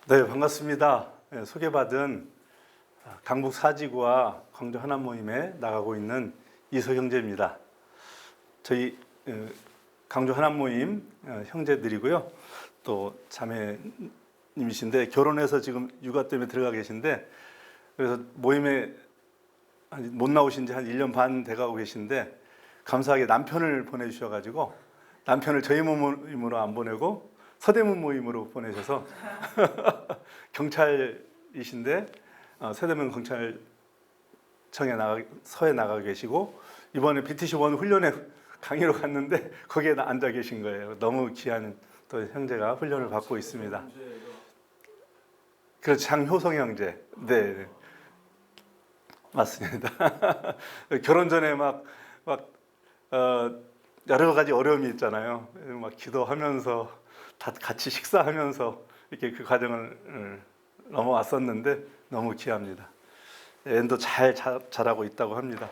네, 반갑습니다. 소개받은 강북 사지구와 광주 하남모임에 나가고 있는 이소 형제입니다. 저희 강주 하남모임 형제들이고요. 또 자매님이신데 결혼해서 지금 육아 때문에 들어가 계신데, 그래서 모임에 못 나오신 지 한 1년 반 돼가고 계신데, 감사하게 남편을 보내주셔가지고 남편을 저희 모임으로 안 보내고 서대문 모임으로 보내셔서 경찰이신데 서대문 경찰청에 서에 나가 계시고, 이번에 BTC1 훈련에 강의로 갔는데 거기에 앉아 계신 거예요. 너무 귀한 또 형제가 훈련을 받고 있습니다. 그렇죠, 장효성 형제. 네, 맞습니다. 결혼 전에 막 여러 가지 어려움이 있잖아요. 막 기도하면서 같이 식사하면서 이렇게 그 과정을 넘어왔었는데 너무 귀합니다. 앤도 잘 자라고 있다고 합니다.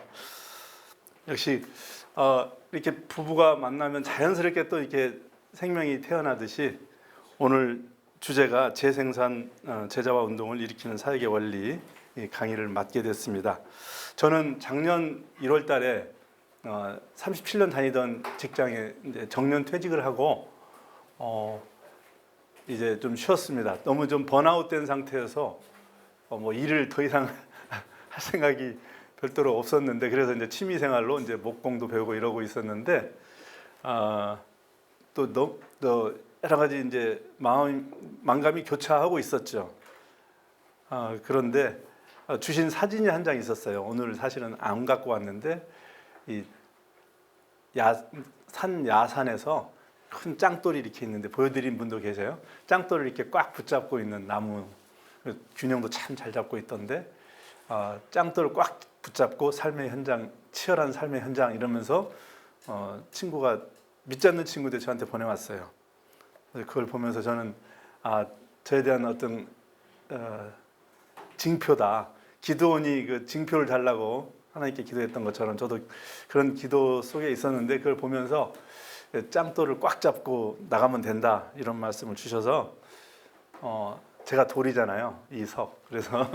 역시 이렇게 부부가 만나면 자연스럽게 또 이렇게 생명이 태어나듯이 오늘 주제가 재생산 제자화 운동을 일으키는 사역의 원리 강의를 맡게 됐습니다. 저는 작년 1월 달에 37년 다니던 직장에 이제 정년 퇴직을 하고 이제 좀 쉬었습니다. 너무 좀 번아웃된 상태여서 뭐 일을 더 이상 할 생각이 별도로 없었는데, 그래서 이제 취미 생활로 이제 목공도 배우고 이러고 있었는데 또 여러 가지 이제 만감이 교차하고 있었죠. 그런데 주신 사진이 한 장 있었어요. 오늘 사실은 안 갖고 왔는데 이 산 야산에서 큰 짱돌이 이렇게 있는데 보여드린 분도 계세요. 짱돌을 이렇게 꽉 붙잡고 있는 나무, 균형도 참 잘 잡고 있던데 짱돌을 꽉 붙잡고 삶의 현장, 치열한 삶의 현장 이러면서 친구가 믿지 않는 친구들 저한테 보내왔어요. 그걸 보면서 저는 저에 대한 어떤 징표다. 기드온이 그 징표를 달라고 하나님께 기도했던 것처럼 저도 그런 기도 속에 있었는데, 그걸 보면서 짱돌을 꽉 잡고 나가면 된다 이런 말씀을 주셔서 제가 돌이잖아요, 이석. 그래서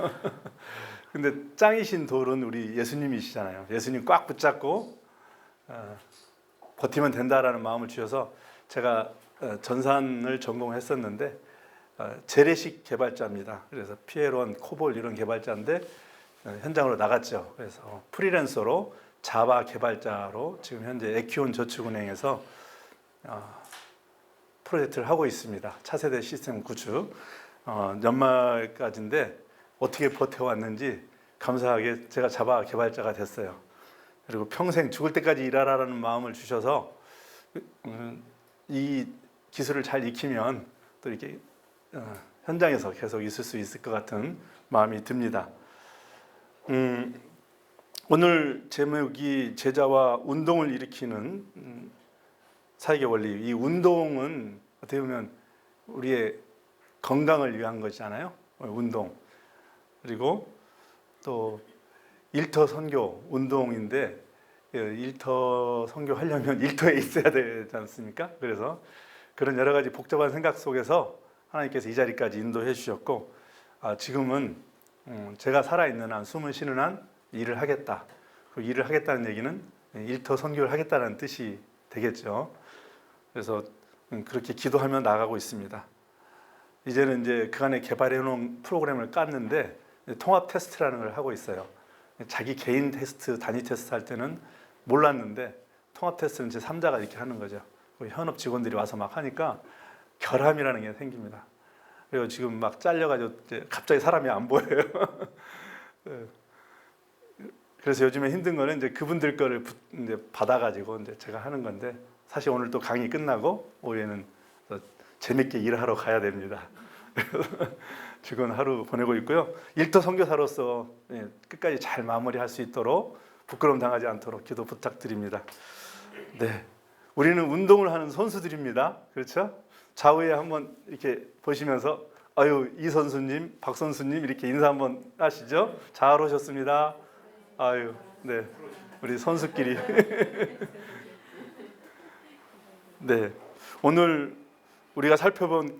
근데 짱이신 돌은 우리 예수님이시잖아요. 예수님 꽉 붙잡고 버티면 된다라는 마음을 주셔서 제가 전산을 전공했었는데 재래식 개발자입니다. 그래서 피에론, 코볼 이런 개발자인데 현장으로 나갔죠. 그래서 프리랜서로 자바 개발자로 지금 현재 에키온 저축은행에서 프로젝트를 하고 있습니다. 차세대 시스템 구축. 연말까지인데 어떻게 버텨왔는지 감사하게 제가 자바 개발자가 됐어요. 그리고 평생 죽을 때까지 일하라는 마음을 주셔서 이 기술을 잘 익히면 또 이렇게 현장에서 계속 있을 수 있을 것 같은 마음이 듭니다. 오늘 제목이 제자화 운동을 일으키는 사역의 원리. 이 운동은 어떻게 보면 우리의 건강을 위한 것이잖아요. 운동. 그리고 또 일터 선교 운동인데, 일터 선교 하려면 일터에 있어야 되지 않습니까? 그래서 그런 여러 가지 복잡한 생각 속에서 하나님께서 이 자리까지 인도해 주셨고, 지금은 제가 살아있는 한, 숨을 쉬는 한 일을 하겠다. 그 일을 하겠다는 얘기는 일터 선교를 하겠다는 뜻이 되겠죠. 그래서 그렇게 기도하며 나가고 있습니다. 이제는 이제 그간에 개발해 놓은 프로그램을 깠는데 통합 테스트라는 걸 하고 있어요. 자기 개인 테스트, 단위 테스트 할 때는 몰랐는데 통합 테스트는 제 3자가 이렇게 하는 거죠. 현업 직원들이 와서 막 하니까 결함이라는 게 생깁니다. 그리고 지금 막 잘려가지고 갑자기 사람이 안 보여요. 그래서 요즘에 힘든 거는 이제 그분들 거를 이제 받아가지고 이제 제가 하는 건데, 사실 오늘 또 강의 끝나고 오후에는 재밌게 일하러 가야 됩니다. 즐거운 하루 보내고 있고요. 일터 선교사로서 끝까지 잘 마무리할 수 있도록, 부끄러움 당하지 않도록 기도 부탁드립니다. 네, 우리는 운동을 하는 선수들입니다. 그렇죠? 좌우에 한번 이렇게 보시면서 아유, 이 선수님, 박 선수님 이렇게 인사 한번 하시죠. 잘 오셨습니다. 아유, 네, 우리 선수끼리. 네, 오늘 우리가 살펴볼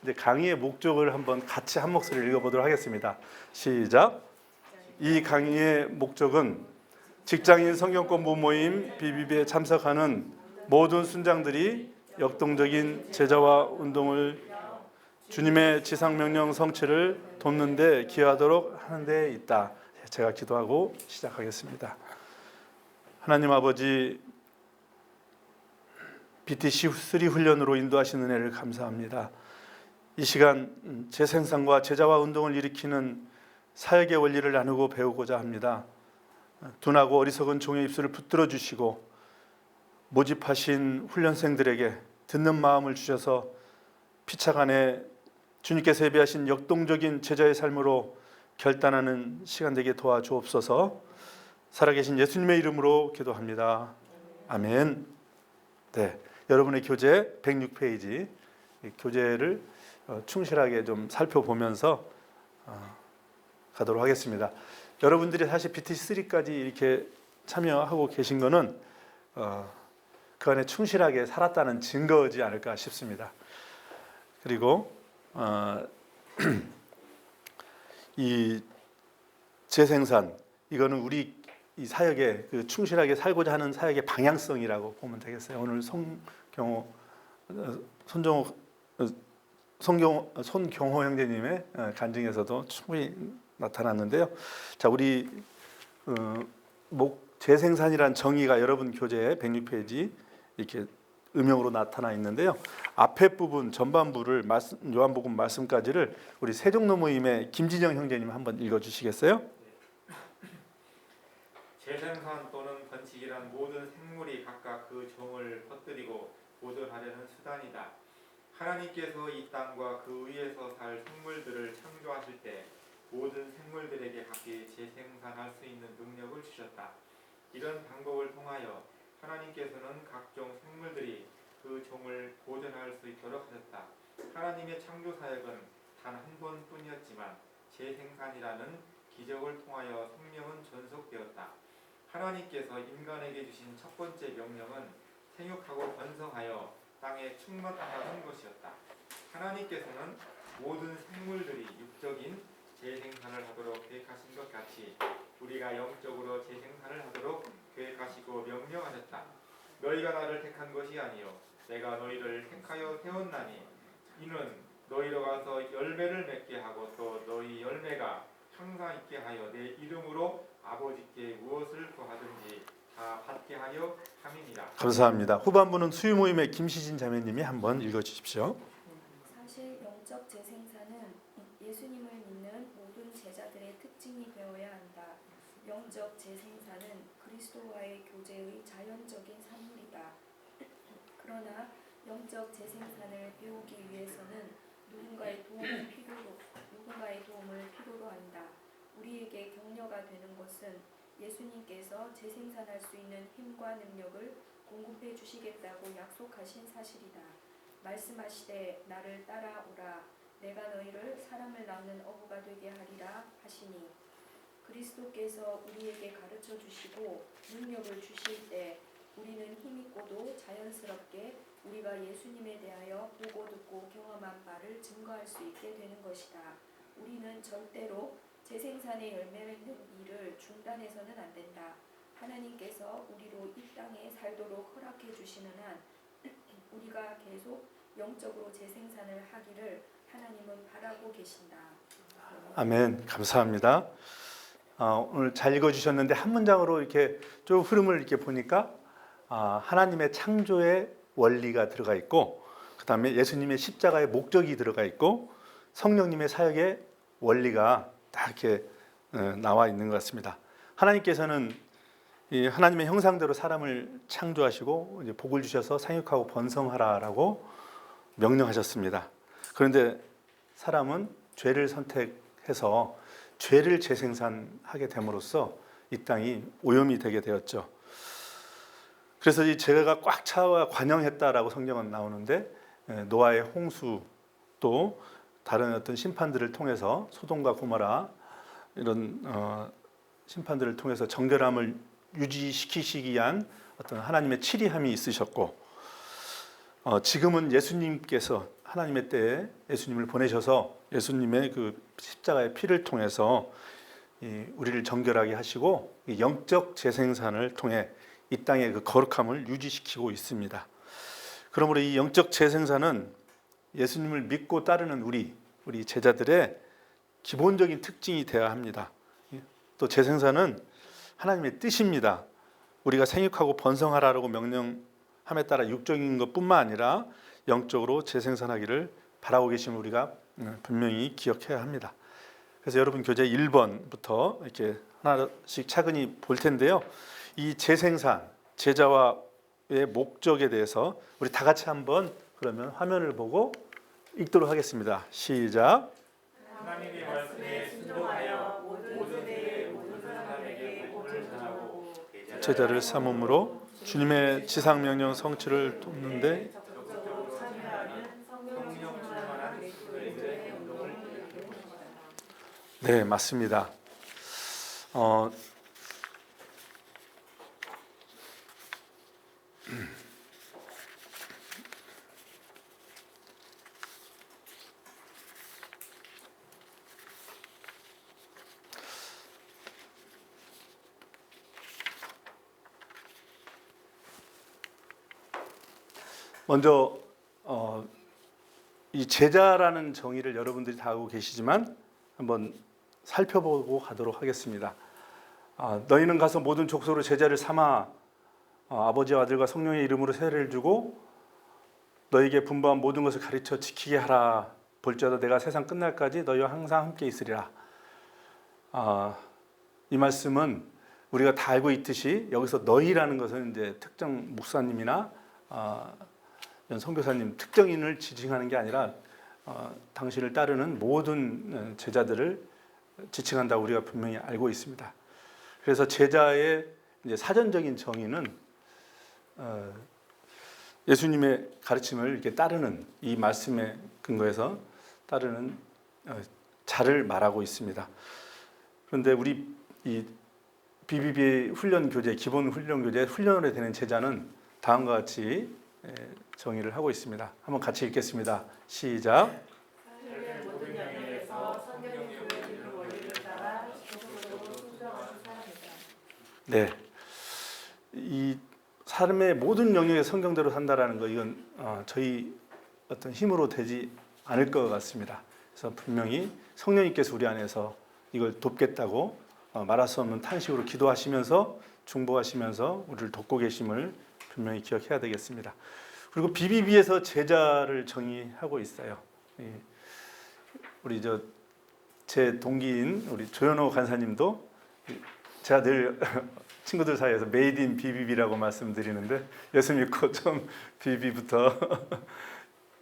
이제 강의의 목적을 한번 같이 한 목소리를 읽어보도록 하겠습니다. 시작. 이 강의의 목적은 직장인 성경공부 모임 BBB에 참석하는 모든 순장들이 역동적인 제자화 운동을 주님의 지상명령 성취를 돕는 데 기여하도록 하는 데 있다. 제가 기도하고 시작하겠습니다. 하나님 아버지, BTC3 훈련으로 인도하시는 은혜를 감사합니다. 이 시간 재생산과 제자화 운동을 일으키는 사역의 원리를 나누고 배우고자 합니다. 둔하고 어리석은 종의 입술을 붙들어 주시고 모집하신 훈련생들에게 듣는 마음을 주셔서 피차간에 주님께서 예비하신 역동적인 제자의 삶으로 결단하는 시간 되게 도와주옵소서. 살아계신 예수님의 이름으로 기도합니다. 아멘. 네, 여러분의 교재 106페이지 교재를 충실하게 좀 살펴보면서 가도록 하겠습니다. 여러분들이 사실 BT3까지 이렇게 참여하고 계신 거는 그 안에 충실하게 살았다는 증거지 않을까 싶습니다. 그리고 이 재생산, 이거는 우리 이 사역에 그 충실하게 살고자 하는 사역의 방향성이라고 보면 되겠어요. 오늘 손경호 형제님의 간증에서도 충분히 나타났는데요. 자, 우리 재생산이란 정의가 여러분 교재에 106페이지 이렇게 음영으로 나타나 있는데요. 앞에 부분 전반부를 요한복음 말씀까지를 우리 세종로 모임의 김진영 형제님 한번 읽어주시겠어요? 재생산 또는 번식이란 모든 생물이 각각 그 종을 퍼뜨리고 보존하려는 수단이다. 하나님께서 이 땅과 그 위에서 살 생물들을 창조하실 때 모든 생물들에게 각기 재생산할 수 있는 능력을 주셨다. 이런 방법을 통하여 하나님께서는 각종 생물들이 그 종을 보존할 수 있도록 하셨다. 하나님의 창조 사역은 단 한 번뿐이었지만 재생산이라는 기적을 통하여 생명은 존속되었다. 하나님께서 인간에게 주신 첫 번째 명령은 생육하고 번성하여 땅에 충만하는 것이었다. 하나님께서는 모든 생물들이 육적인 재생산을 하도록 계획하신 것 같이 우리가 영적으로 재생산을 하도록 계획하시고 명령하셨다. 너희가 나를 택한 것이 아니요 내가 너희를 택하여 세웠나니 이는 너희로 가서 열매를 맺게 하고 또 너희 열매가 항상 있게 하여 내 이름으로 아버지께 무엇을 구하든지 다 받게 하려 함이니라. 감사합니다. 후반부는 수유 모임의 김시진 자매님이 한번 읽어주십시오. 사실 영적 재생산은 예수님을 믿는 모든 제자들의 특징이 되어야 한다. 영적 재생산은 그리스도와의 교제의 자연적인 산물이다. 그러나 영적 재생산을 배우기 위해서는 누군가의 도움을 필요로 한다. 우리에게 격려가 되는 것은 예수님께서 재생산할 수 있는 힘과 능력을 공급해 주시겠다고 약속하신 사실이다. 말씀하시되 나를 따라오라 내가 너희를 사람을 낳는 어부가 되게 하리라 하시니 그리스도께서 우리에게 가르쳐 주시고 능력을 주실 때 우리는 힘있고도 자연스럽게 우리가 예수님에 대하여 보고 듣고 경험한 바를 증거할 수 있게 되는 것이다. 우리는 절대로 재생산의 열매를 맺는 일을 중단해서는 안 된다. 하나님께서 우리로 이 땅에 살도록 허락해 주시는 한 우리가 계속 영적으로 재생산을 하기를 하나님은 바라고 계신다. 아멘. 감사합니다. 오늘 잘 읽어주셨는데 한 문장으로 이렇게 좀 흐름을 이렇게 보니까 하나님의 창조의 원리가 들어가 있고, 그 다음에 예수님의 십자가의 목적이 들어가 있고, 성령님의 사역의 원리가 다 이렇게 나와 있는 것 같습니다. 하나님께서는 이 하나님의 형상대로 사람을 창조하시고 이제 복을 주셔서 생육하고 번성하라라고 명령하셨습니다. 그런데 사람은 죄를 선택해서 죄를 재생산하게 됨으로써 이 땅이 오염이 되게 되었죠. 그래서 이 죄가 꽉 차와 관영했다라고 성경은 나오는데, 노아의 홍수 또 다른 어떤 심판들을 통해서 소돔과 고모라 이런 심판들을 통해서 정결함을 유지시키시기 위한 어떤 하나님의 치리함이 있으셨고, 지금은 예수님께서 하나님의 때에 예수님을 보내셔서 예수님의 그 십자가의 피를 통해서 우리를 정결하게 하시고 이 영적 재생산을 통해 이 땅의 그 거룩함을 유지시키고 있습니다. 그러므로 이 영적 재생산은 예수님을 믿고 따르는 우리 제자들의 기본적인 특징이 되어야 합니다. 또 재생산은 하나님의 뜻입니다. 우리가 생육하고 번성하라고 명령함에 따라 육적인 것뿐만 아니라 영적으로 재생산하기를 바라고 계심을 우리가 분명히 기억해야 합니다. 그래서 여러분 교재 1번부터 이렇게 하나씩 차근히 볼 텐데요. 이 재생산, 제자와의 목적에 대해서 우리 다 같이 한번 그러면 화면을 보고 읽도록 하겠습니다. 시작. 하나님의 말씀에 순종하여 모든 세대의 모든 사람에게 복음을 전하고 제자를 삼음으로 주님의 지상 명령 성취를 돕는데 적극적으로 참여하는 성령 충만한 그리스도인들의 운동을 네, 맞습니다. 먼저 이 제자라는 정의를 여러분들이 다 알고 계시지만 한번 살펴보고 가도록 하겠습니다. 너희는 가서 모든 족속으로 제자를 삼아 아버지와 아들과 성령의 이름으로 세례를 주고 너희에게 분부한 모든 것을 가르쳐 지키게 하라. 볼지어다 내가 세상 끝날까지 너희와 항상 함께 있으리라. 이 말씀은 우리가 다 알고 있듯이 여기서 너희라는 것은 이제 특정 목사님이나 선교사님 특정인을 지칭하는 게 아니라 당신을 따르는 모든 제자들을 지칭한다고 우리가 분명히 알고 있습니다. 그래서 제자의 이제 사전적인 정의는 예수님의 가르침을 이렇게 따르는 이 말씀에 근거해서 따르는 자를 말하고 있습니다. 그런데 우리 이 BBB 훈련 교재 기본 훈련 교재 훈련을 되는 제자는 다음과 같이 정의를 하고 있습니다. 한번 같이 읽겠습니다. 시작. 모든 영역에서 성경이 보여주는 원리를 따라 적극적으로 순종하는 사람이다. 네, 이 삶의 모든 영역에 성경대로 산다라는 거 이건 저희 어떤 힘으로 되지 않을 것 같습니다. 그래서 분명히 성령님께서 우리 안에서 이걸 돕겠다고 말할 수 없는 탄식으로 기도하시면서 중보하시면서 우리를 돕고 계심을 분명히 기억해야 되겠습니다. 그리고 BBB에서 제자를 정의하고 있어요. 우리 제 동기인 우리 조현호 간사님도 제가 늘 친구들 사이에서 메이드 인 BBB라고 말씀드리는데 예수 믿고 좀 BBB부터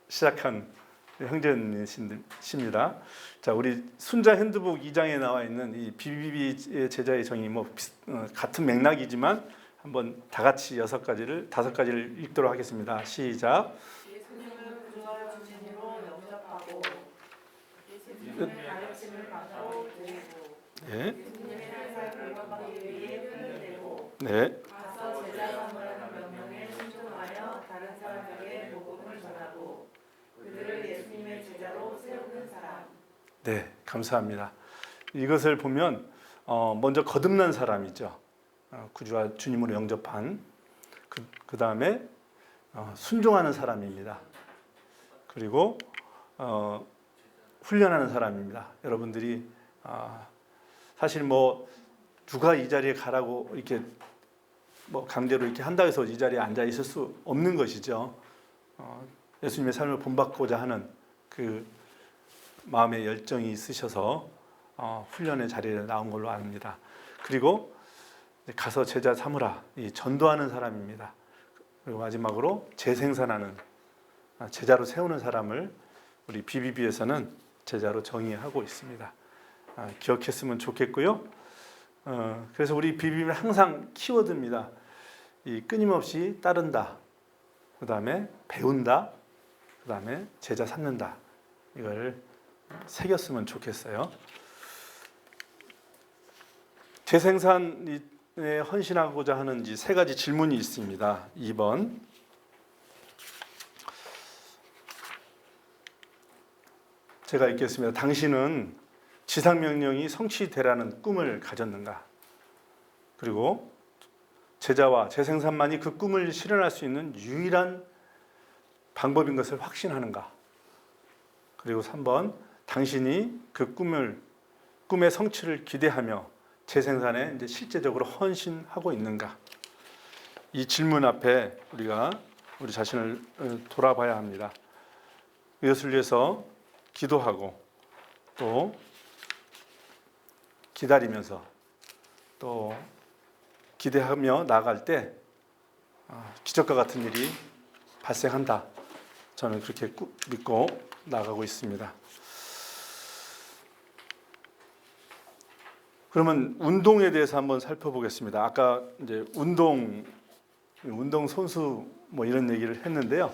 시작한 형제님이십니다. 자, 우리 순자 핸드북 2장에 나와 있는 이 BBB의 제자의 정의 같은 맥락이지만 한번 다 같이 5가지를 읽도록 하겠습니다. 시작. 예수님을 구주와 주님으로 영접하고 예수님의 가르침을 받고 드리고 네. 예수님의 삶을 공부하기 위해 훈련되고 네. 가서 제자 삼으라는 명령에 순종하여 다른 사람에게 복음을 전하고 그들을 예수님의 제자로 세우는 사람. 네, 감사합니다. 이것을 보면 먼저 거듭난 사람이죠. 구주와 주님으로 영접한 그 다음에 순종하는 사람입니다. 그리고 훈련하는 사람입니다. 여러분들이 사실 누가 이 자리에 가라고 이렇게 강제로 이렇게 한다 해서 이 자리에 앉아 있을 수 없는 것이죠. 예수님의 삶을 본받고자 하는 그 마음의 열정이 있으셔서 훈련의 자리에 나온 걸로 압니다. 그리고 가서 제자 삼으라, 이 전도하는 사람입니다. 그리고 마지막으로 재생산하는 제자로 세우는 사람을 우리 BBB에서는 제자로 정의하고 있습니다. 기억했으면 좋겠고요. 그래서 우리 BBB는 항상 키워드입니다. 이 끊임없이 따른다, 그 다음에 배운다, 그 다음에 제자 삼는다. 이걸 새겼으면 좋겠어요. 재생산에 헌신하고자 하는 3가지 질문이 있습니다. 2번. 제가 읽겠습니다. 당신은 지상명령이 성취되라는 꿈을 가졌는가? 그리고 제자와 재생산만이 그 꿈을 실현할 수 있는 유일한 방법인 것을 확신하는가? 그리고 3번, 당신이 그 꿈의 성취를 기대하며 재생산에 이제 실제적으로 헌신하고 있는가? 이 질문 앞에 우리가 우리 자신을 돌아봐야 합니다. 이것을 위해서 기도하고 또 기다리면서 또 기대하며 나아갈 때 기적과 같은 일이 발생한다. 저는 그렇게 믿고 나아가고 있습니다. 그러면 운동에 대해서 한번 살펴보겠습니다. 아까 이제 운동 선수 뭐 이런 얘기를 했는데요.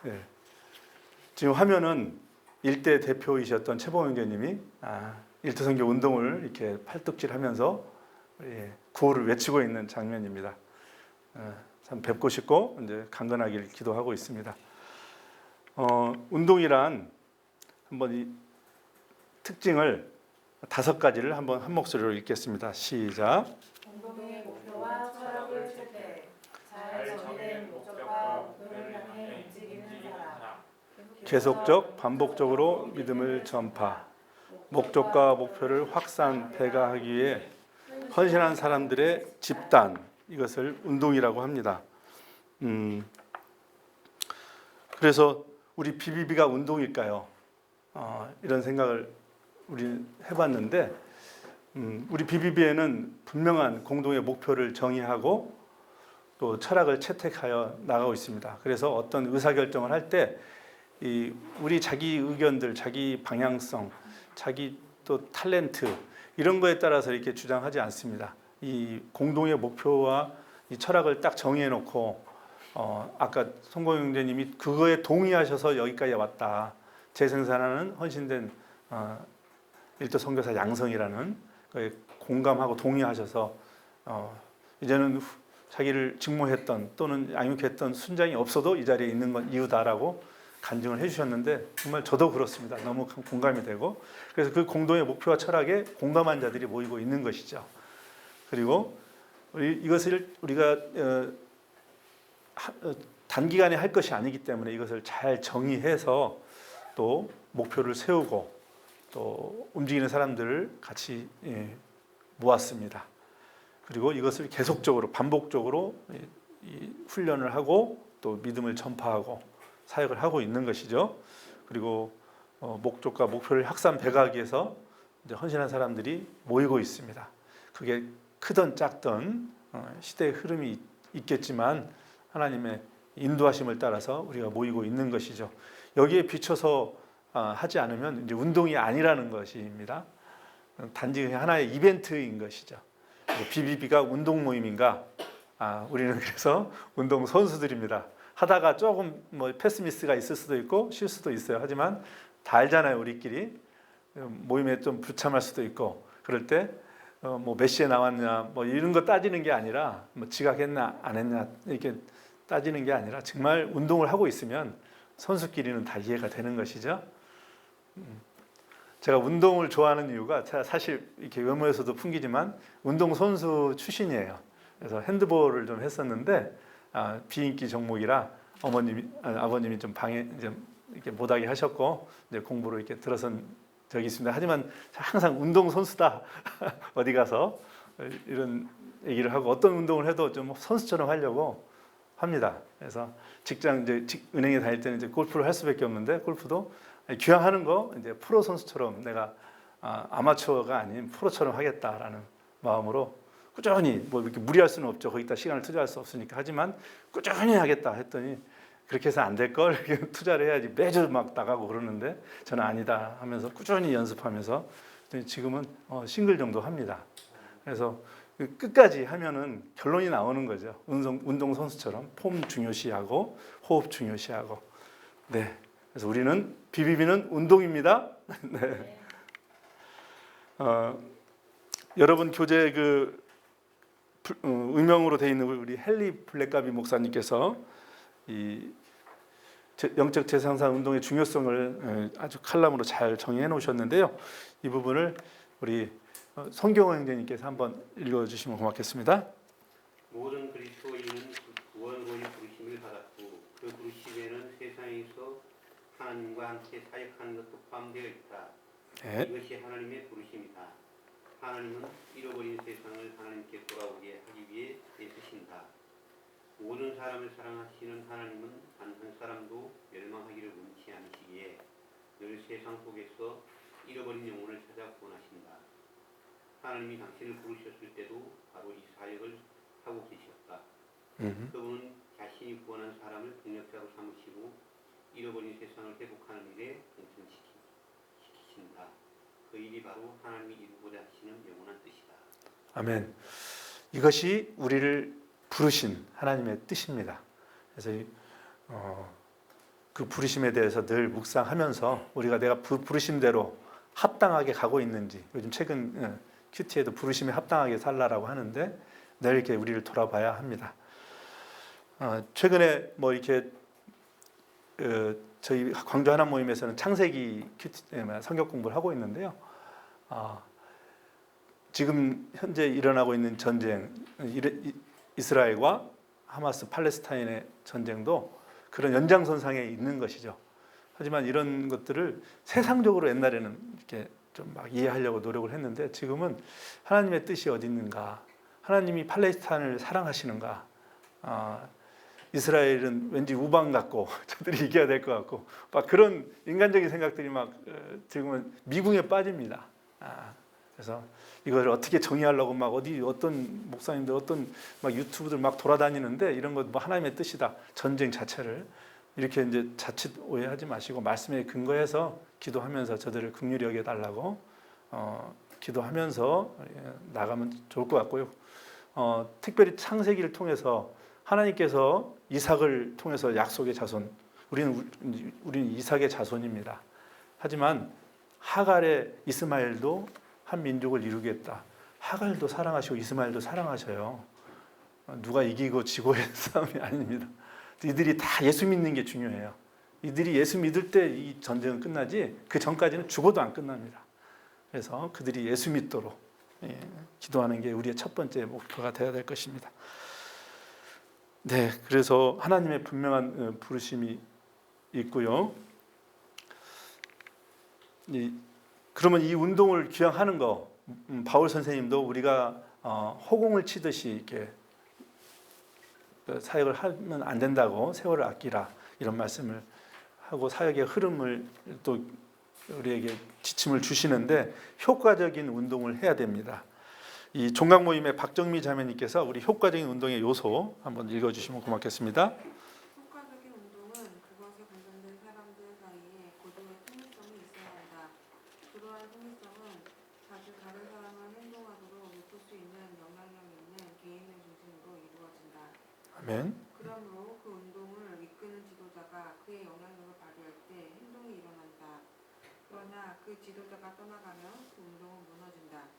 네. 지금 화면은 일대 대표이셨던 최봉영 교님이 일대선교 운동을 이렇게 팔뚝질하면서 구호를 외치고 있는 장면입니다. 참 뵙고 싶고 이제 강건하길 기도하고 있습니다. 운동이란 한번 이 특징을 5가지를 한번 한 목소리로 읽겠습니다. 시작. 운동의 목표와 철학을 채택. 잘 정의된 목적과 목표를 향해 움직이는 사람. 계속적 반복적으로 믿음을 전파. 목적과 목표를 확산 배가하기 위해 헌신한 사람들의 집단, 이것을 운동이라고 합니다. 그래서 우리 BBB가 운동일까요? 이런 생각을 우리 해봤는데 우리 BBB에는 분명한 공동의 목표를 정의하고 또 철학을 채택하여 나가고 있습니다. 그래서 어떤 의사결정을 할 때 우리 자기 의견들, 자기 방향성, 자기 또 탤런트 이런 거에 따라서 이렇게 주장하지 않습니다. 이 공동의 목표와 이 철학을 딱 정해놓고 아까 송공영 형제님이 그거에 동의하셔서 여기까지 왔다. 재생산하는 헌신된 일도 선교사 양성이라는 거에 공감하고 동의하셔서 이제는 자기를 직무했던 또는 양육했던 순장이 없어도 이 자리에 있는 건 이유다라고 간증을 해주셨는데 정말 저도 그렇습니다. 너무 공감이 되고 그래서 그 공동의 목표와 철학에 공감한 자들이 모이고 있는 것이죠. 그리고 이것을 우리가 단기간에 할 것이 아니기 때문에 이것을 잘 정의해서 또 목표를 세우고 또 움직이는 사람들을 같이 모았습니다. 그리고 이것을 계속적으로 반복적으로 훈련을 하고 또 믿음을 전파하고 사역을 하고 있는 것이죠. 그리고 목적과 목표를 확산 배가하기 위해서 이제 헌신한 사람들이 모이고 있습니다. 그게 크든 작든 시대의 흐름이 있겠지만 하나님의 인도하심을 따라서 우리가 모이고 있는 것이죠. 여기에 비춰서 하지 않으면 이제 운동이 아니라는 것입니다. 단지 하나의 이벤트인 것이죠. BBB가 운동 모임인가? 우리는 그래서 운동 선수들입니다. 하다가 조금 뭐 패스미스가 있을 수도 있고 쉴 수도 있어요. 하지만 다 알잖아요. 우리끼리 모임에 좀 불참할 수도 있고 그럴 때 뭐 몇 시에 나왔냐 뭐 이런 거 따지는 게 아니라 뭐 지각했나 안 했나 이렇게 따지는 게 아니라 정말 운동을 하고 있으면 선수끼리는 다 이해가 되는 것이죠. 제가 운동을 좋아하는 이유가 사실 이렇게 외모에서도 풍기지만 운동 선수 출신이에요. 그래서 핸드볼을 좀 했었는데 비인기 종목이라 아버님이 좀 이렇게 못하게 하셨고 이제 공부를 이렇게 들어선 적이 있습니다. 하지만 항상 운동 선수다 어디 가서 이런 얘기를 하고 어떤 운동을 해도 좀 선수처럼 하려고 합니다. 그래서 직장 이제 은행에 다닐 때는 이제 골프를 할 수밖에 없는데 골프도 귀향하는 거 이제 프로 선수처럼 내가 아마추어가 아닌 프로처럼 하겠다라는 마음으로 꾸준히 뭐 이렇게 무리할 수는 없죠. 거기다 시간을 투자할 수 없으니까. 하지만 꾸준히 하겠다 했더니 그렇게 해서 안 될 걸 투자를 해야지 매주 막 나가고 그러는데 저는 아니다 하면서 꾸준히 연습하면서 지금은 싱글 정도 합니다. 그래서 끝까지 하면은 결론이 나오는 거죠. 운동 선수처럼 폼 중요시하고 호흡 중요시하고. 네. 그래서 우리는 BBB는 운동입니다. 네. 여러분 교재 의명으로 되어 있는 우리 헨리 블랙가비 목사님께서 이 영적 재생산 운동의 중요성을 아주 칼럼으로 잘 정의해 놓으셨는데요. 이 부분을 우리 손경호 형제님께서 한번 읽어주시면 고맙겠습니다. 모든 그리스도인은 구원권의 부르심을 받았고 그 부르심에는 세상에서 하나님과 함께 사역하는 것도 포함되어 있다. 네. 이것이 하나님의 부르심이다. 하나님은 잃어버린 세상을 하나님께 돌아오게 하기 위해 애쓰신다. 모든 사람을 사랑하시는 하나님은 단 한 사람도 멸망하기를 원치 않으시기에 늘 세상 속에서 잃어버린 영혼을 찾아 구원하신다. 하나님이 당신을 부르셨을 때도 바로 이 사역을 하고 계셨다. 그분은 자신이 구원한 사람을 동력자로 삼으시고 잃어버린 세상을 회복하는 일에 동참시키신다. 그 일이 바로 하나님이 이루고자 하시는 영원한 뜻이다. 아멘. 이것이 우리를 부르신 하나님의 뜻입니다. 그래서 그 부르심에 대해서 늘 묵상하면서 우리가 내가 부르심대로 합당하게 가고 있는지, 요즘 최근 큐티에도 부르심에 합당하게 살라라고 하는데 늘 이렇게 우리를 돌아봐야 합니다. 최근에 뭐 이렇게 저희 광주 하나 모임에서는 창세기 큐티 성경 공부를 하고 있는데요. 지금 현재 일어나고 있는 전쟁, 이스라엘과 하마스 팔레스타인의 전쟁도 그런 연장선상에 있는 것이죠. 하지만 이런 것들을 세상적으로 옛날에는 이렇게 좀 막 이해하려고 노력을 했는데 지금은 하나님의 뜻이 어디 있는가? 하나님이 팔레스타인을 사랑하시는가? 이스라엘은 왠지 우방 같고 저들이 이겨야 될 것 같고 막 그런 인간적인 생각들이 막 들면 미궁에 빠집니다. 그래서 이걸 어떻게 정의하려고 막 어떤 목사님들 어떤 막 유튜브들 막 돌아다니는데 이런 것 뭐 하나님의 뜻이다. 전쟁 자체를 이렇게 이제 자칫 오해하지 마시고 말씀에 근거해서 기도하면서 저들을 긍휼히 여겨 달라고 기도하면서 나가면 좋을 것 같고요. 특별히 창세기를 통해서 하나님께서 이삭을 통해서 약속의 자손, 우리는 이삭의 자손입니다. 하지만 하갈의 이스마엘도 한 민족을 이루겠다. 하갈도 사랑하시고 이스마엘도 사랑하셔요. 누가 이기고 지고의 싸움이 아닙니다. 이들이 다 예수 믿는 게 중요해요. 이들이 예수 믿을 때 이 전쟁은 끝나지 그 전까지는 죽어도 안 끝납니다. 그래서 그들이 예수 믿도록 기도하는 게 우리의 첫 번째 목표가 되어야 될 것입니다. 네, 그래서 하나님의 분명한 부르심이 있고요. 그러면 이 운동을 귀향하는 거, 바울 선생님도 우리가 호공을 치듯이 이렇게 사역을 하면 안 된다고 세월을 아끼라 이런 말씀을 하고 사역의 흐름을 또 우리에게 지침을 주시는데 효과적인 운동을 해야 됩니다. 이 종각 모임의 박정미 자매님께서 우리 효과적인 운동의 요소 한번 읽어주시면 고맙겠습니다. 효과적인 운동은 그것에 관련된 사람들 사이에 고도의 통일성이 있어야 한다. 그러한 통일성은 자주 다른 사람을 행동하도록 이끌 수 있는 영향력 있는 개인을 중심으로 이루어진다. 아멘. 그러므로 그 운동을 이끄는 지도자가 그의 영향력을 발휘할 때 행동이 일어난다. 그러나 그 지도자가 떠나가면 그 운동은 무너진다.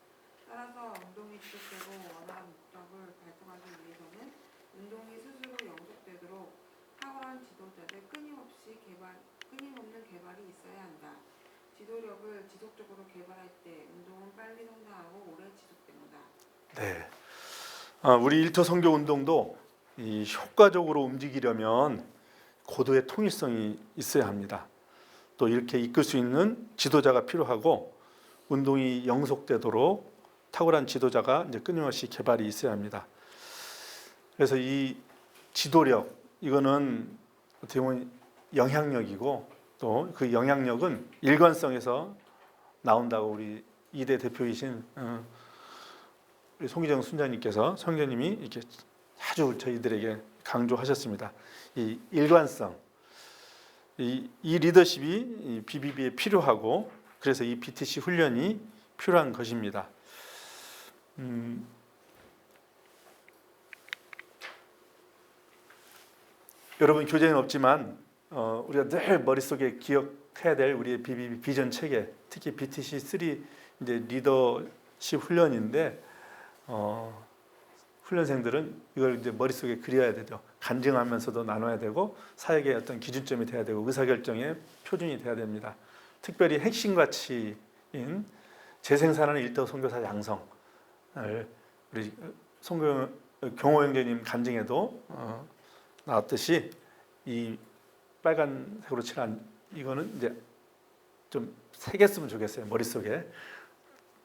따라서 운동이 지속되고 원하는 목적을 달성하기 위해서는 운동이 스스로 영속되도록 탁월한 지도자들 끊임없는 개발이 있어야 한다. 지도력을 지속적으로 개발할 때 운동은 빨리 성장하고 오래 지속됩니다. 네. 우리 일터 선교 운동도 이 효과적으로 움직이려면 고도의 통일성이 있어야 합니다. 또 이렇게 이끌 수 있는 지도자가 필요하고 운동이 영속되도록 탁월한 지도자가 이제 끊임없이 개발이 있어야 합니다. 그래서 이 지도력 이거는 어떻게 보면 영향력이고 또 그 영향력은 일관성에서 나온다고 우리 2대 대표이신 우리 송기정 순자님께서 성교님이 이렇게 아주 저희들에게 강조하셨습니다. 이 일관성, 이 리더십이 이 BBB에 필요하고 그래서 이 BTC 훈련이 필요한 것입니다. 여러분 교재는 없지만 우리가 늘 머릿속에 기억해야 될 우리의 BBB 비전 체계, 특히 BTC 3 이제 리더십 훈련인데 훈련생들은 이걸 이제 머릿속에 그려야 되죠. 간증하면서도 나눠야 되고 사역의 어떤 기준점이 돼야 되고 의사결정의 표준이 돼야 됩니다. 특별히 핵심 가치인 재생산하는 일터 선교사 양성을 우리 경호 형제님 간증에도 나왔듯이 이 빨간색으로 칠한 이거는 이제 좀 새겼으면 좋겠어요, 머릿속에.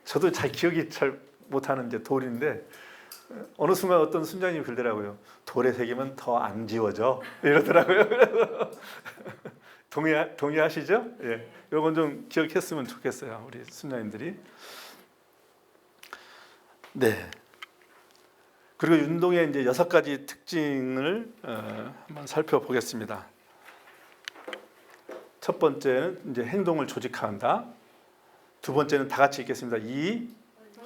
저도 잘 기억이 잘 못하는 이제 돌인데 어느 순간 어떤 순장님이 그러더라고요. 돌에 새기면 더 안 지워져 이러더라고요. 그래서 동의하시죠? 예, 이건 좀 기억했으면 좋겠어요, 우리 순장님들이. 네. 그리고 운동의 이제 6가지 특징을 한번 살펴보겠습니다. 첫 번째는 이제 행동을 조직화한다. 두 번째는 다 같이 읽겠습니다. 2.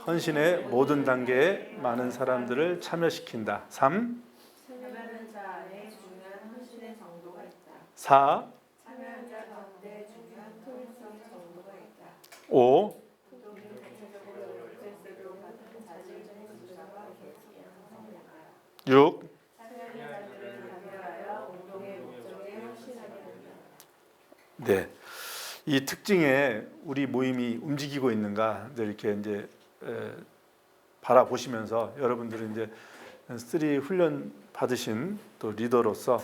헌신의 모든 단계에 많은 사람들을 참여시킨다. 3. 참여하는 자 안에 중요한 헌신의 정도가 있다. 4. 참여하는 자 가운데 중요한 통일성의 정도가 있다. 5. 운동이 대체적으로 스트레스를 받는 자질적인 지도자가 형성된다. 6. 참여하는 자들을 단결하여 운동의 목적에 헌신하게 된다. 네. 이 특징에 우리 모임이 움직이고 있는가 이렇게 이제 바라보시면서 여러분들은 이제 3 훈련 받으신 또 리더로서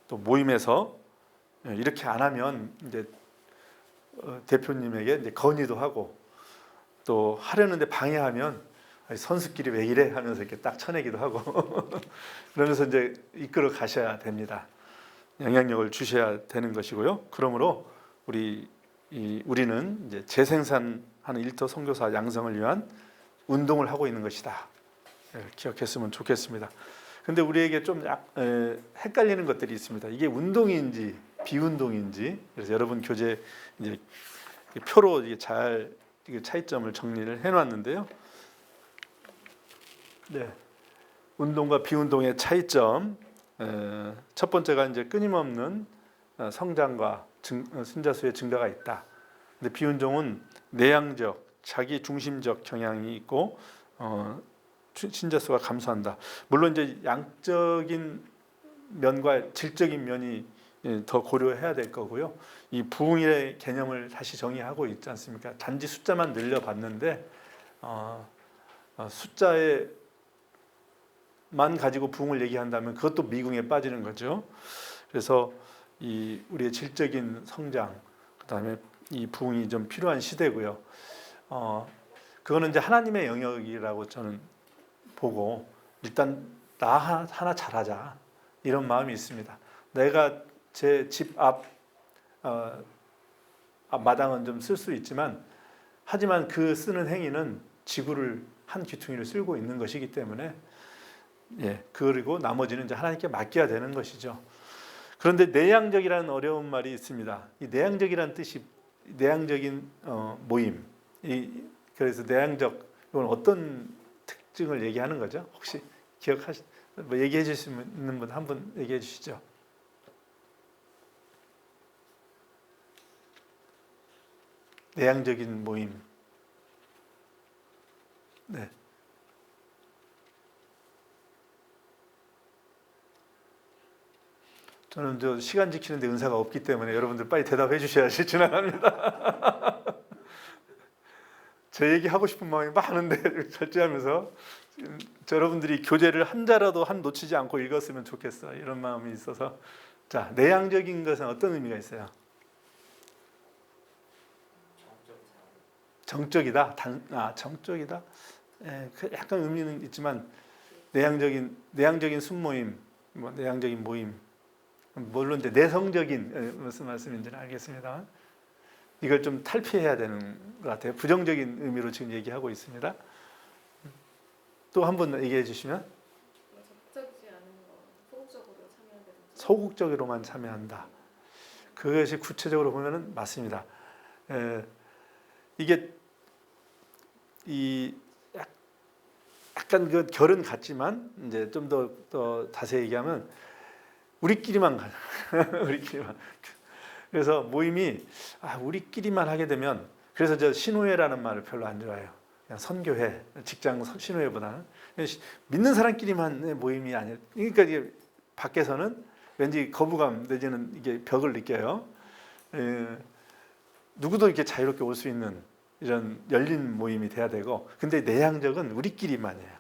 또 모임에서 이렇게 안 하면 이제 대표님에게 이제 건의도 하고 또 하려는데 방해하면 선수끼리 왜 이래 하면서 이렇게 딱 쳐내기도 하고 그러면서 이제 이끌어 가셔야 됩니다. 영향력을 주셔야 되는 것이고요. 그러므로 우리는 이제 재생산하는 일터 선교사 양성을 위한 운동을 하고 있는 것이다. 기억했으면 좋겠습니다. 근데 우리에게 좀 헷갈리는 것들이 있습니다. 이게 운동인지 비운동인지. 그래서 여러분 교재 이제 표로 이게 잘 차이점을 정리를 해놨는데요. 네, 운동과 비운동의 차이점. 첫 번째가 이제 끊임없는 성장과 신자 수의 증가가 있다. 근데 비운동은 내향적, 자기 중심적 경향이 있고 신자 수가 감소한다. 물론 이제 양적인 면과 질적인 면이 더 고려해야 될 거고요. 이 부흥의 개념을 다시 정의하고 있지 않습니까? 단지 숫자만 늘려봤는데 숫자에만 가지고 부흥을 얘기한다면 그것도 미궁에 빠지는 거죠. 그래서 우리의 질적인 성장, 그다음에 이 부흥이 좀 필요한 시대고요. 그거는 이제 하나님의 영역이라고 저는 보고 일단 나 하나 잘하자 이런 마음이 있습니다. 내가 제 집 앞 마당은 좀 쓸 수 있지만 하지만 그 쓰는 행위는 지구를 한 귀퉁이를 쓸고 있는 것이기 때문에 그리고 나머지는 이제 하나님께 맡겨야 되는 것이죠. 그런데 내향적이라는 어려운 말이 있습니다. 이 내향적이라는 뜻이 내향적인 모임. 그래서 내향적 이건 어떤 특징을 얘기하는 거죠? 혹시 얘기해 주실 수 있는 분 한 분 얘기해 주시죠. 내향적인 모임. 네. 저는 저 시간 지키는데 은사가 없기 때문에 여러분들 빨리 대답해 주셔야지 지나갑니다. 제 얘기 하고 싶은 마음이 많은데 절제하면서 여러분들이 교재를 한 자라도 놓치지 않고 읽었으면 좋겠어 이런 마음이 있어서 자 내향적인 것은 어떤 의미가 있어요? 정적이다. 정적이다. 약간 의미는 있지만 내향적인 순모임, 내향적인 모임. 물론 이제 내성적인 무슨 말씀인지는 알겠습니다. 이걸 좀 탈피해야 되는 것 같아요. 부정적인 의미로 지금 얘기하고 있습니다. 또 한 번 얘기해 주시면 적절하지 않은 거, 소극적으로 참여한다든지. 소극적으로만 참여한다. 그것이 구체적으로 보면은 맞습니다. 이게 약간 그 결은 같지만 이제 좀 더 자세히 얘기하면 우리끼리만 가자. 우리끼리만. 그래서 모임이 우리끼리만 하게 되면 그래서 저 신우회라는 말을 별로 안 좋아해요. 그냥 선교회, 직장 신호회보다는 믿는 사람끼리만 모임이 아니에요. 그러니까 이게 밖에서는 왠지 거부감 내지는 이게 벽을 느껴요. 누구도 이렇게 자유롭게 올 수 있는 이런 열린 모임이 돼야 되고, 근데 내향적은 우리끼리만이에요.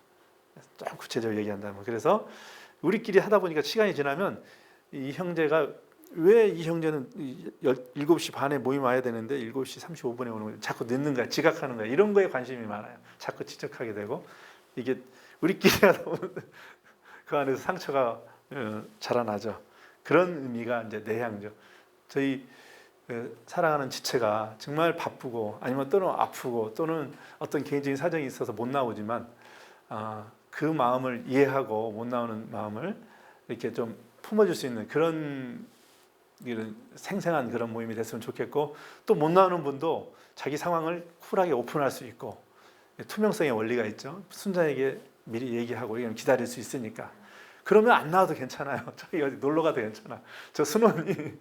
좀 구체적으로 얘기한다면. 그래서 우리끼리 하다 보니까 시간이 지나면 이 형제가 왜 이 형제는 7시 반에 모임 와야 되는데 7시 35분에 오는 거예요. 자꾸 늦는 거야. 지각하는 거야. 이런 거에 관심이 많아요. 자꾸 지적하게 되고, 이게 우리끼리 하다 보면 그 안에서 상처가 자라나죠. 그런 의미가 이제 내향적. 저희 사랑하는 지체가 정말 바쁘고 아니면 또는 아프고 또는 어떤 개인적인 사정이 있어서 못 나오지만 그 마음을 이해하고 못 나오는 마음을 이렇게 좀 품어줄 수 있는 그런 이런 생생한 그런 모임이 됐으면 좋겠고, 또 못 나오는 분도 자기 상황을 쿨하게 오픈할 수 있고, 투명성의 원리가 있죠. 순자에게 미리 얘기하고 이건 기다릴 수 있으니까. 그러면 안 나와도 괜찮아요. 저기 어디 놀러 가도 괜찮아. 저 순원이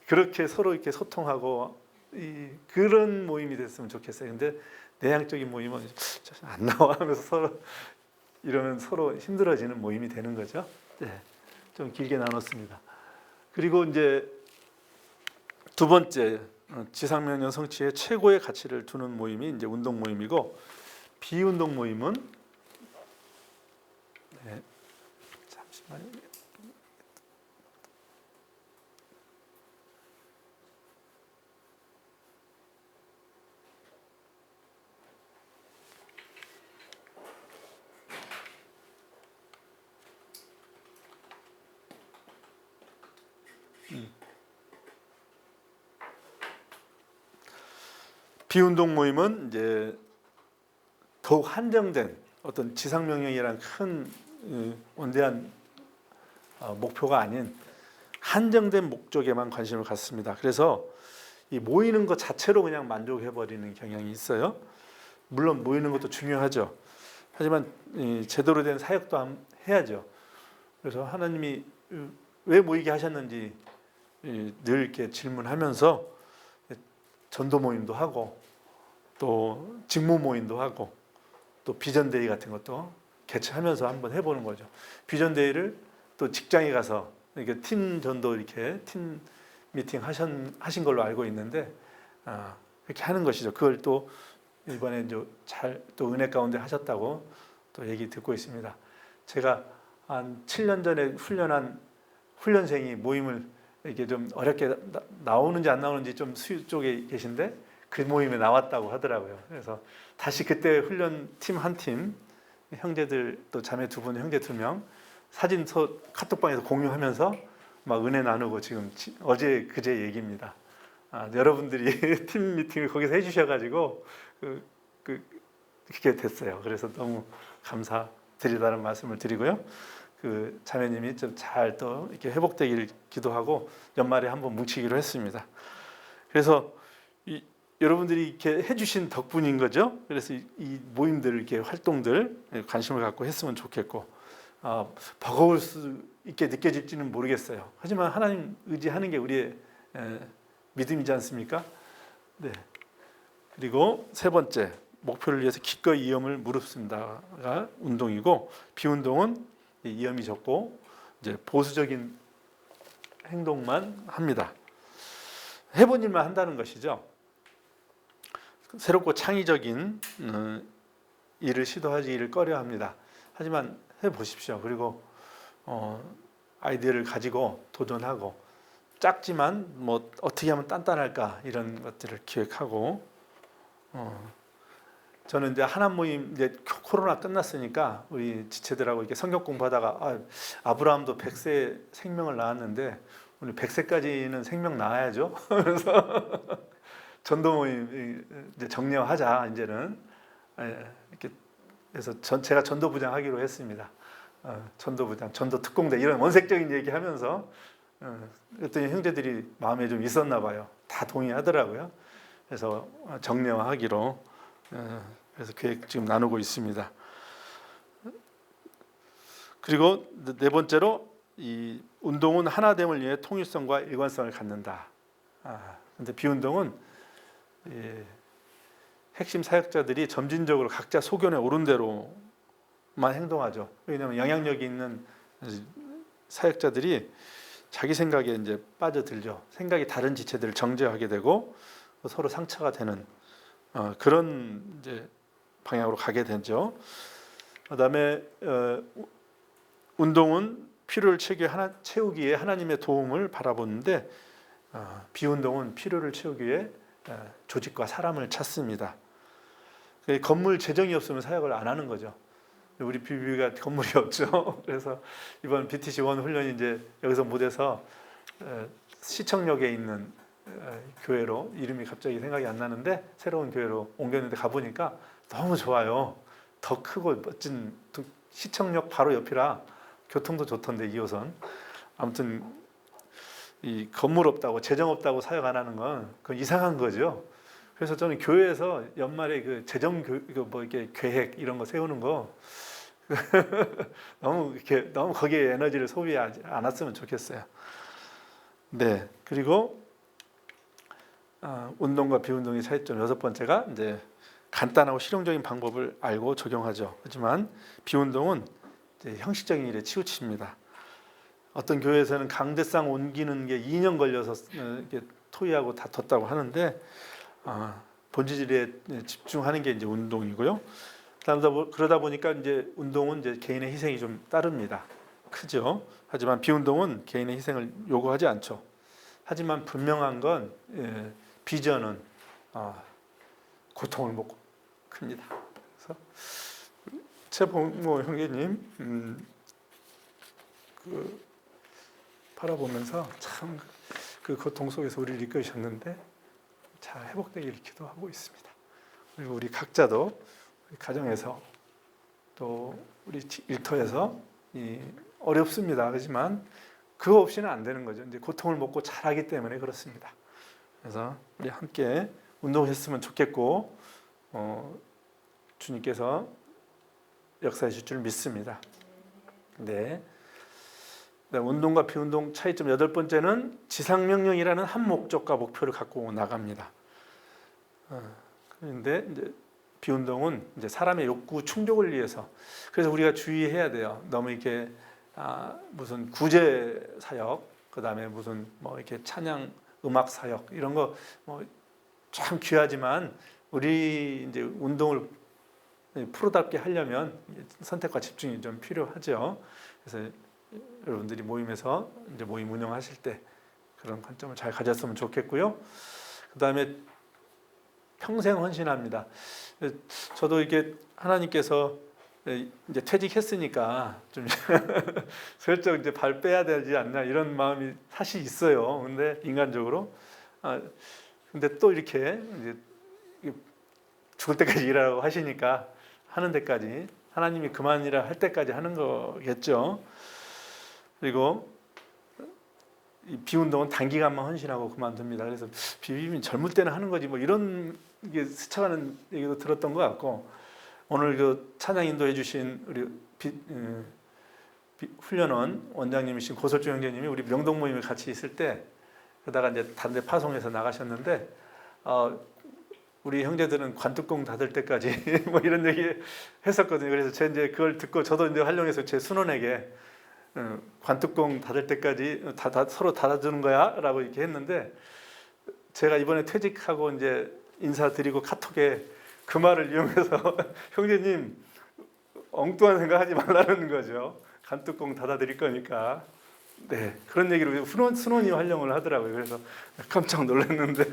그렇게 서로 이렇게 소통하고 그런 모임이 됐으면 좋겠어요. 근데 내향적인 모임은 안 나와 하면서 서로 이러면 서로 힘들어지는 모임이 되는 거죠. 네, 좀 길게 나눴습니다. 그리고 이제 두 번째, 지상명령 성취의 최고의 가치를 두는 모임이 이제 운동 모임이고, 비운동 모임은 잠시만요. 비운동 모임은 이제 더욱 한정된 어떤 지상명령이라는 큰 원대한 목표가 아닌 한정된 목적에만 관심을 갖습니다. 그래서 이 모이는 것 자체로 그냥 만족해버리는 경향이 있어요. 물론 모이는 것도 중요하죠. 하지만 제대로 된 사역도 해야죠. 그래서 하나님이 왜 모이게 하셨는지 늘 이렇게 질문하면서 전도 모임도 하고 또 직무 모임도 하고 또 비전데이 같은 것도 개최하면서 한번 해보는 거죠. 비전데이를 또 직장에 가서 이렇게 팀 전도 이렇게 팀 미팅 하신 걸로 알고 있는데 그렇게 하는 것이죠. 그걸 또 이번에 잘 또 은혜 가운데 하셨다고 또 얘기 듣고 있습니다. 제가 한 7년 전에 훈련한 훈련생이 모임을 이렇게 좀 어렵게 나오는지 안 나오는지 좀 수유 쪽에 계신데 그 모임에 나왔다고 하더라고요. 그래서 다시 그때 훈련 팀 한 팀, 형제들 또 자매 2분, 형제 2명 사진 카톡방에서 공유하면서 막 은혜 나누고 지금 어제 그제 얘기입니다. 여러분들이 팀 미팅을 거기서 해주셔가지고 그렇게 됐어요. 그래서 너무 감사드리다는 말씀을 드리고요. 그 자매님이 좀 잘 또 이렇게 회복되기를 기도하고 연말에 한번 뭉치기로 했습니다. 그래서 여러분들이 이렇게 해주신 덕분인 거죠. 그래서 이 모임들 이렇게 활동들 관심을 갖고 했으면 좋겠고, 버거울 수 있게 느껴질지는 모르겠어요. 하지만 하나님 의지하는 게 우리의 믿음이지 않습니까? 네. 그리고 세 번째, 목표를 위해서 기꺼이 위험을 무릅쓴다가 운동이고, 비운동은 위험이 적고 이제 보수적인 행동만 합니다. 해본 일만 한다는 것이죠. 새롭고 창의적인 일을 시도하기를 꺼려합니다. 하지만 해보십시오. 그리고 아이디어를 가지고 도전하고, 작지만 뭐 어떻게 하면 단단할까 이런 것들을 기획하고, 저는 이제 하남 모임 이제 코로나 끝났으니까 우리 지체들하고 이렇게 성경 공부하다가 아브라함도 100세 생명을 낳았는데 우리 100세까지는 생명 낳아야죠. 그래서 전도 모임 이제 정리하자 이제는 이렇게 해서 제가 전도부장 하기로 했습니다. 전도부장, 전도 특공대 이런 원색적인 얘기하면서 그랬더니 형제들이 마음에 좀 있었나 봐요. 다 동의하더라고요. 그래서 정례화하기로 그래서 계획 지금 나누고 있습니다. 그리고 네 번째로 이 운동은 하나됨을 위해 통일성과 일관성을 갖는다. 근데 비운동은 핵심 사역자들이 점진적으로 각자 소견에 오른 대로만 행동하죠. 왜냐하면 영향력이 있는 사역자들이 자기 생각에 이제 빠져들죠. 생각이 다른 지체들을 정죄하게 되고 서로 상처가 되는 그런 이제 방향으로 가게 되죠. 그다음에 운동은 필요를 채우기에 하나님의 도움을 바라보는데 비운동은 필요를 채우기 위해 조직과 사람을 찾습니다. 건물 재정이 없으면 사역을 안 하는 거죠. 우리 비비가 건물이 없죠. 그래서 이번 BTC1 훈련이 이제 여기서 못해서 시청역에 있는 교회로, 이름이 갑자기 생각이 안 나는데 새로운 교회로 옮겼는데 가보니까 너무 좋아요. 더 크고 멋진 시청역 바로 옆이라 교통도 좋던데 2호선. 아무튼 이 건물 없다고 재정 없다고 사역 안 하는 건 그건 이상한 거죠. 그래서 저는 교회에서 연말에 그 재정 뭐 이렇게 계획 이런 거 세우는 거 너무 거기에 에너지를 소비하지 않았으면 좋겠어요. 네, 그리고 운동과 비운동의 차이점 6번째가 이제 간단하고 실용적인 방법을 알고 적용하죠. 하지만 비운동은 이제 형식적인 일에 치우칩니다. 어떤 교회에서는 강대상 옮기는 게 2년 걸려서 이렇게 토의하고 다퉜다고 하는데 본질에 집중하는 게 이제 운동이고요. 그러다 보니까 이제 운동은 이제 개인의 희생이 좀 따릅니다. 크죠. 하지만 비운동은 개인의 희생을 요구하지 않죠. 하지만 분명한 건 비전은 고통을 먹고 큽니다. 그래서 최봉모 형제님 바라보면서 참 그 고통 속에서 우리를 이끌으셨는데 잘 회복되기를 기도하고 있습니다. 그리고 우리 각자도 우리 가정에서 또 우리 일터에서 어렵습니다. 하지만 그거 없이는 안 되는 거죠. 이제 고통을 먹고 자라기 때문에 그렇습니다. 그래서 우리 함께 운동했으면 좋겠고 주님께서 역사해 주실 줄 믿습니다. 네. 운동과 비운동 차이점 8번째는 지상명령이라는 한 목적과 목표를 갖고 나갑니다. 그런데 이제 비운동은 이제 사람의 욕구 충족을 위해서. 그래서 우리가 주의해야 돼요. 너무 이렇게 무슨 구제 사역, 그다음에 무슨 뭐 이렇게 찬양 음악 사역 이런 거 뭐 참 귀하지만 우리 이제 운동을 프로답게 하려면 선택과 집중이 좀 필요하죠. 그래서 여러분들이 모임에서 이제 모임 운영하실 때 그런 관점을 잘 가졌으면 좋겠고요. 그다음에 평생 헌신합니다. 저도 이렇게 하나님께서 이제 퇴직했으니까 좀 슬쩍 이제 발 빼야 되지 않나 이런 마음이 사실 있어요. 근데 인간적으로 근데 또 이렇게 이제 죽을 때까지 일하라고 하시니까 하는 데까지 하나님이 그만이라 할 때까지 하는 거겠죠. 그리고 이 비운동은 단기간만 헌신하고 그만둡니다. 그래서 비빔이 젊을 때는 하는 거지 뭐 이런 게 스쳐가는 얘기도 들었던 것 같고 오늘 그 찬양 인도해 주신 우리 훈련원 원장님이신 고설주 형제님이 우리 명동 모임에 같이 있을 때 그러다가 이제 다른 데 파송해서 나가셨는데 우리 형제들은 관뚜껑 닫을 때까지 뭐 이런 얘기 했었거든요. 그래서 제가 이제 그걸 듣고 저도 이제 활용해서 제 순원에게 관뚜껑 닫을 때까지 서로 닫아주는 거야라고 이렇게 했는데 제가 이번에 퇴직하고 이제 인사드리고 카톡에 그 말을 이용해서 형제님 엉뚱한 생각하지 말라는 거죠. 관뚜껑 닫아드릴 거니까. 네, 그런 얘기를 순원이 활용을 하더라고요. 그래서 깜짝 놀랐는데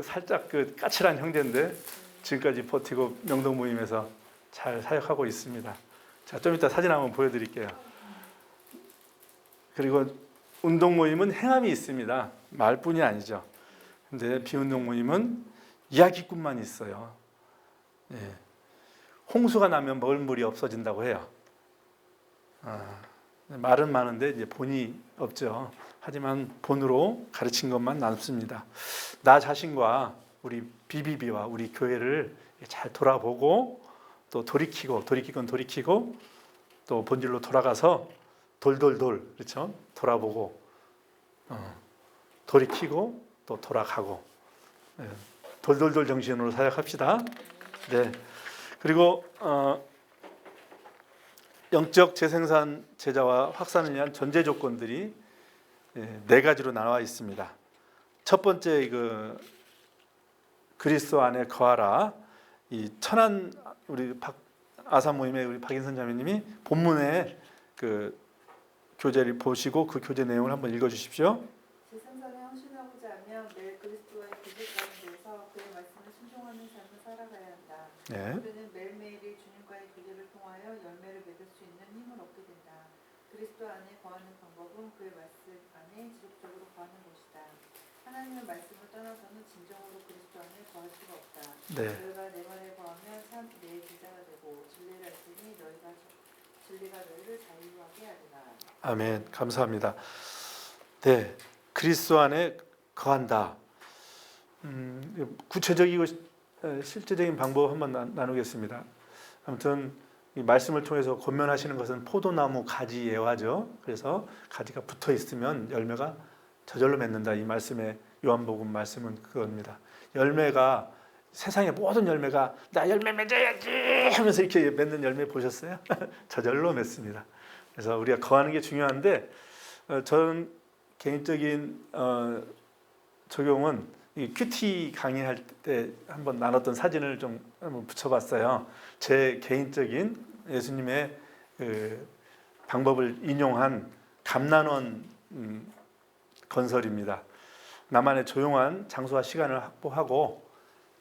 살짝 그 까칠한 형제인데 지금까지 버티고 명동 모임에서 잘 사역하고 있습니다. 자, 좀 이따 사진 한번 보여드릴게요. 그리고 운동 모임은 행함이 있습니다. 말뿐이 아니죠. 근데 비운동 모임은 이야기꾼만 있어요. 예. 홍수가 나면 먹을 물이 없어진다고 해요. 말은 많은데 이제 본이 없죠. 하지만 본으로 가르친 것만 남습니다. 나 자신과 우리 BBB와 우리 교회를 잘 돌아보고 또 돌이키고 또 본질로 돌아가서 돌돌돌 그렇죠? 돌아보고 돌이키고 또 돌아가고 돌돌돌 정신으로 사역합시다. 네. 그리고 영적 재생산 제자와 확산을 위한 전제 조건들이 네 가지로 나와 있습니다. 첫 번째 그리스도 안에 거하라. 이 천안 우리 아산 모임의 우리 박인선 자매님이 본문에 그 교재를 보시고 그 교재 내용을 한번 읽어 주십시오. 재생산에 헌신하고자 하면 매일 그리스도와의 교제 가운데서 그의 말씀을 순종하는 삶을 살아가야 한다. 네. 우리는 매일매일이 주님과의 교제를 통하여 열매를 맺을 수 있는 힘을 얻게 된다. 그리스도 안에 거하는 방법은 그의 말씀 안에 지속적으로 거하는 것이다. 하나님의 말씀을 떠나서는 진정으로 그리스도 안에 거할 수가 없다. 네. 너희가 내 말에 거하면 내 제자가 되고 진리를 알지니 진리가 너희를 자유하게 하리라. 아멘. 감사합니다. 네, 그리스도 안에 거한다. 구체적이고 실제적인 방법 한번 나누겠습니다. 아무튼 이 말씀을 통해서 권면하시는 것은 포도나무 가지 예화죠. 그래서 가지가 붙어 있으면 열매가 저절로 맺는다. 이 말씀의 요한복음 말씀은 그겁니다. 열매가 세상의 모든 열매가 나 열매 맺어야지 하면서 이렇게 맺는 열매 보셨어요? 저절로 맺습니다. 그래서 우리가 거하는 게 중요한데 저는 개인적인 적용은 이 큐티 강의할 때 한번 나눴던 사진을 좀 한번 붙여봤어요. 제 개인적인 예수님의 그 방법을 인용한 감난원 건설입니다. 나만의 조용한 장소와 시간을 확보하고